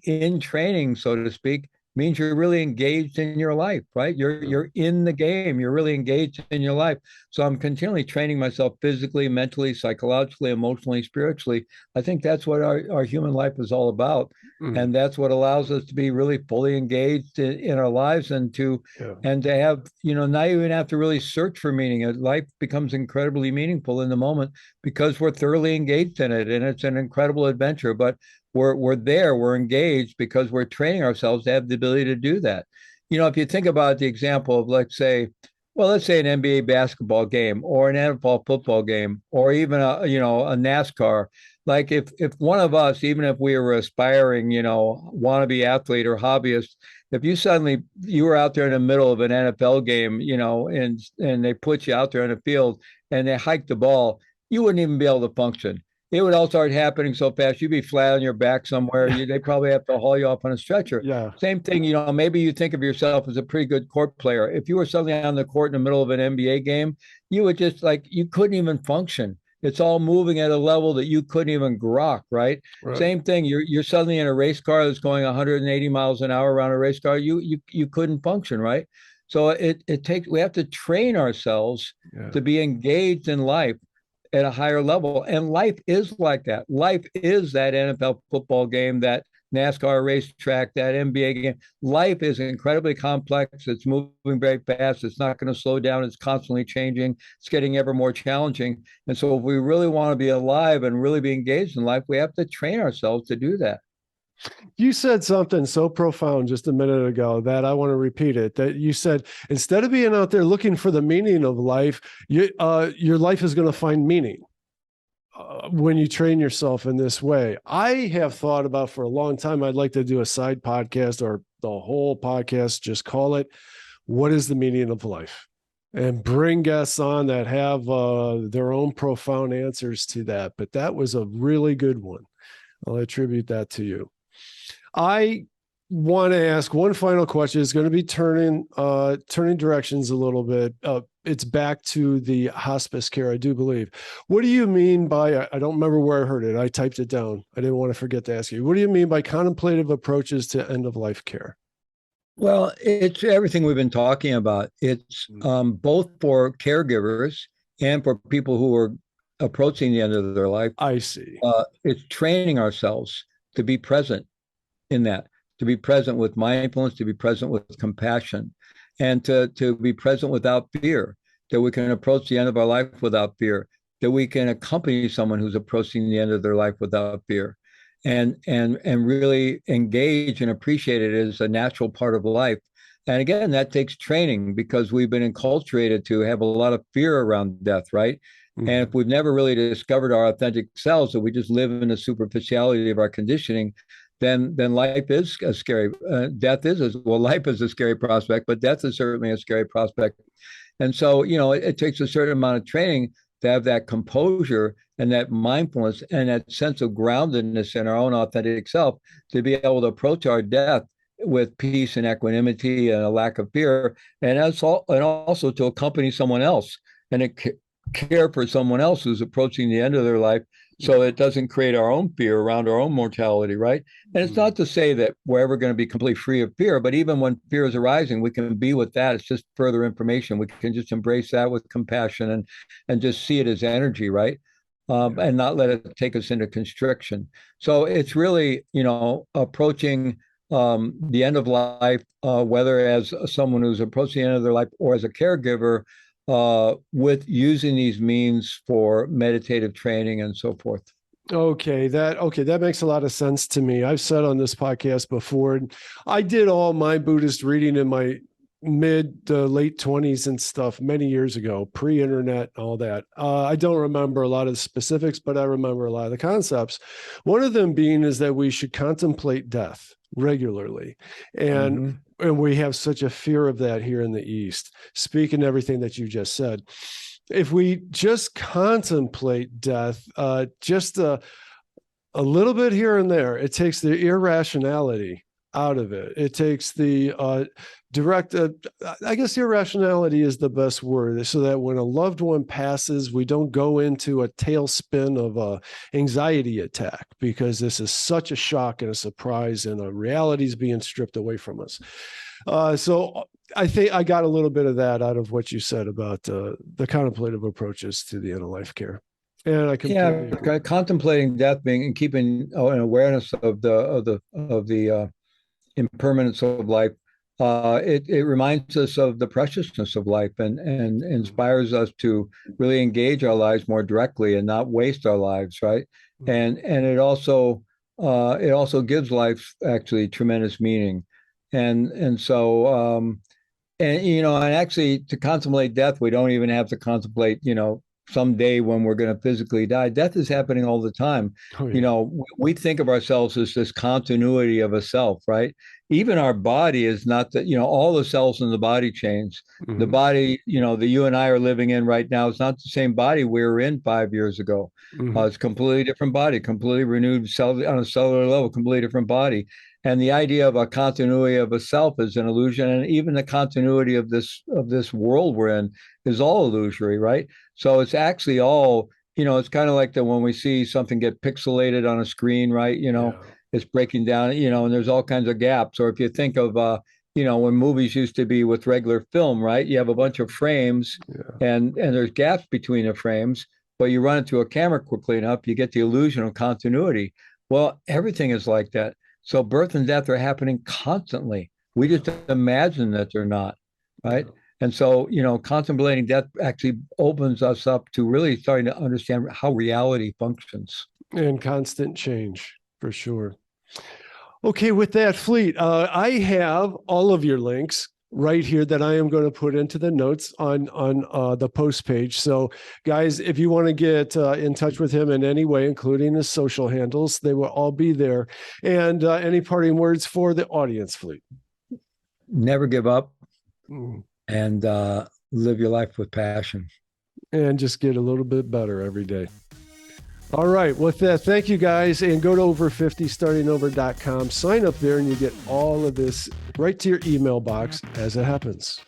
in training, so to speak, means you're really engaged in your life, right? You're in the game. You're really engaged in your life. So I'm continually training myself physically, mentally, psychologically, emotionally, spiritually. I think that's what our human life is all about. And that's what allows us to be really fully engaged in our lives, and to have, not even have to really search for meaning. Life becomes incredibly meaningful in the moment because we're thoroughly engaged in it. And it's an incredible adventure. But we're engaged because we're training ourselves to have the ability to do that. If you think about the example of, let's say an NBA basketball game, or an NFL football game, or even a NASCAR. Like if one of us, even if we were aspiring, wannabe athlete or hobbyist, if you were out there in the middle of an NFL game, and they put you out there in the field and they hike the ball, you wouldn't even be able to function. It would all start happening so fast, you'd be flat on your back somewhere. They probably have to haul you off on a stretcher. Yeah. Same thing, maybe you think of yourself as a pretty good court player. If you were suddenly on the court in the middle of an NBA game, you would just you couldn't even function. It's all moving at a level that you couldn't even grok, right? Same thing, you're suddenly in a race car that's going 180 miles an hour around a race car. You couldn't function, right? So we have to train ourselves to be engaged in life at a higher level. And life is like that. Life is that NFL football game, that NASCAR racetrack, that NBA game. Life is incredibly complex. It's moving very fast. It's not going to slow down. It's constantly changing. It's getting ever more challenging. And so if we really want to be alive and really be engaged in life, we have to train ourselves to do that. You said something so profound just a minute ago that I want to repeat it. That you said, instead of being out there looking for the meaning of life, your life is going to find meaning. when you train yourself in this way. I have thought about for a long time, I'd like to do a side podcast or the whole podcast, just call it, What is the Meaning of Life? And bring guests on that have their own profound answers to that. But that was a really good one. I'll attribute that to you. I want to ask one final question. It's going to be turning directions a little bit. It's back to the hospice care, I do believe. What do you mean by, I don't remember where I heard it. I typed it down. I didn't want to forget to ask you. What do you mean by contemplative approaches to end-of-life care? Well, it's everything we've been talking about. It's both for caregivers and for people who are approaching the end of their life. I see. It's training ourselves to be present in that, to be present with mindfulness, to be present with compassion, and to be present without fear, that we can approach the end of our life without fear, that we can accompany someone who's approaching the end of their life without fear, and really engage and appreciate it as a natural part of life. And again, that takes training, because we've been enculturated to have a lot of fear around death, right? Mm-hmm. And if we've never really discovered our authentic selves, that we just live in the superficiality of our conditioning, then life is a scary, death is, life is a scary prospect, but death is certainly a scary prospect. And so, it takes a certain amount of training to have that composure and that mindfulness and that sense of groundedness in our own authentic self, to be able to approach our death with peace and equanimity and a lack of fear, and also to accompany someone else and care for someone else who's approaching the end of their life, so it doesn't create our own fear around our own mortality, right? And it's not to say that we're ever going to be completely free of fear, but even when fear is arising, we can be with that. It's just further information. We can just embrace that with compassion and just see it as energy, right? And not let it take us into constriction. So it's really, approaching the end of life, whether as someone who's approaching the end of their life or as a caregiver, with using these means for meditative training and so forth. Okay, that makes a lot of sense to me. I've said on this podcast before, I did all my Buddhist reading in my mid to late 20s and stuff many years ago, pre-internet, all that. I don't remember a lot of the specifics, but I remember a lot of the concepts. One of them being is that we should contemplate death regularly. And we have such a fear of that here in the East. Speaking to everything that you just said, if we just contemplate death, just a little bit here and there, it takes the irrationality out of it. It takes the direct, I guess irrationality is the best word, so that when a loved one passes, we don't go into a tailspin of a anxiety attack, because this is such a shock and a surprise, and a reality is being stripped away from us. So I think I got a little bit of that out of what you said about the contemplative approaches to the end of life care. And I completely agree. Contemplating death, being and keeping an awareness of the impermanence of life. It reminds us of the preciousness of life, and inspires us to really engage our lives more directly and not waste our lives, right? And it also gives life actually tremendous meaning, and so and actually, to contemplate death, we don't even have to contemplate someday when we're going to physically die. Death is happening all the time. Oh, yeah. We think of ourselves as this continuity of a self, right? Even our body is not that, all the cells in the body change. Mm-hmm. The body, that you and I are living in right now is not the same body we were in 5 years ago. Mm-hmm. It's a completely different body, completely renewed on a cellular level, completely different body. And the idea of a continuity of a self is an illusion. And even the continuity of this world we're in is all illusory, right? So it's actually all, it's kind of like when we see something get pixelated on a screen, right? It's breaking down, and there's all kinds of gaps. Or if you think of, when movies used to be with regular film, right? You have a bunch of frames, and there's gaps between the frames, but you run it through a camera quickly enough, you get the illusion of continuity. Well, everything is like that. So birth and death are happening constantly. We just imagine that they're not, right? And so, contemplating death actually opens us up to really starting to understand how reality functions. And constant change, for sure. Okay, with that, Fleet, I have all of your links right here that I am going to put into the notes on the post page. So guys, if you want to get in touch with him in any way, including his social handles, they will all be there. And any parting words for the audience, Fleet? Never give up and live your life with passion. And just get a little bit better every day. All right. With that, thank you guys. And go to over50startingover.com. Sign up there and you get all of this right to your email box as it happens.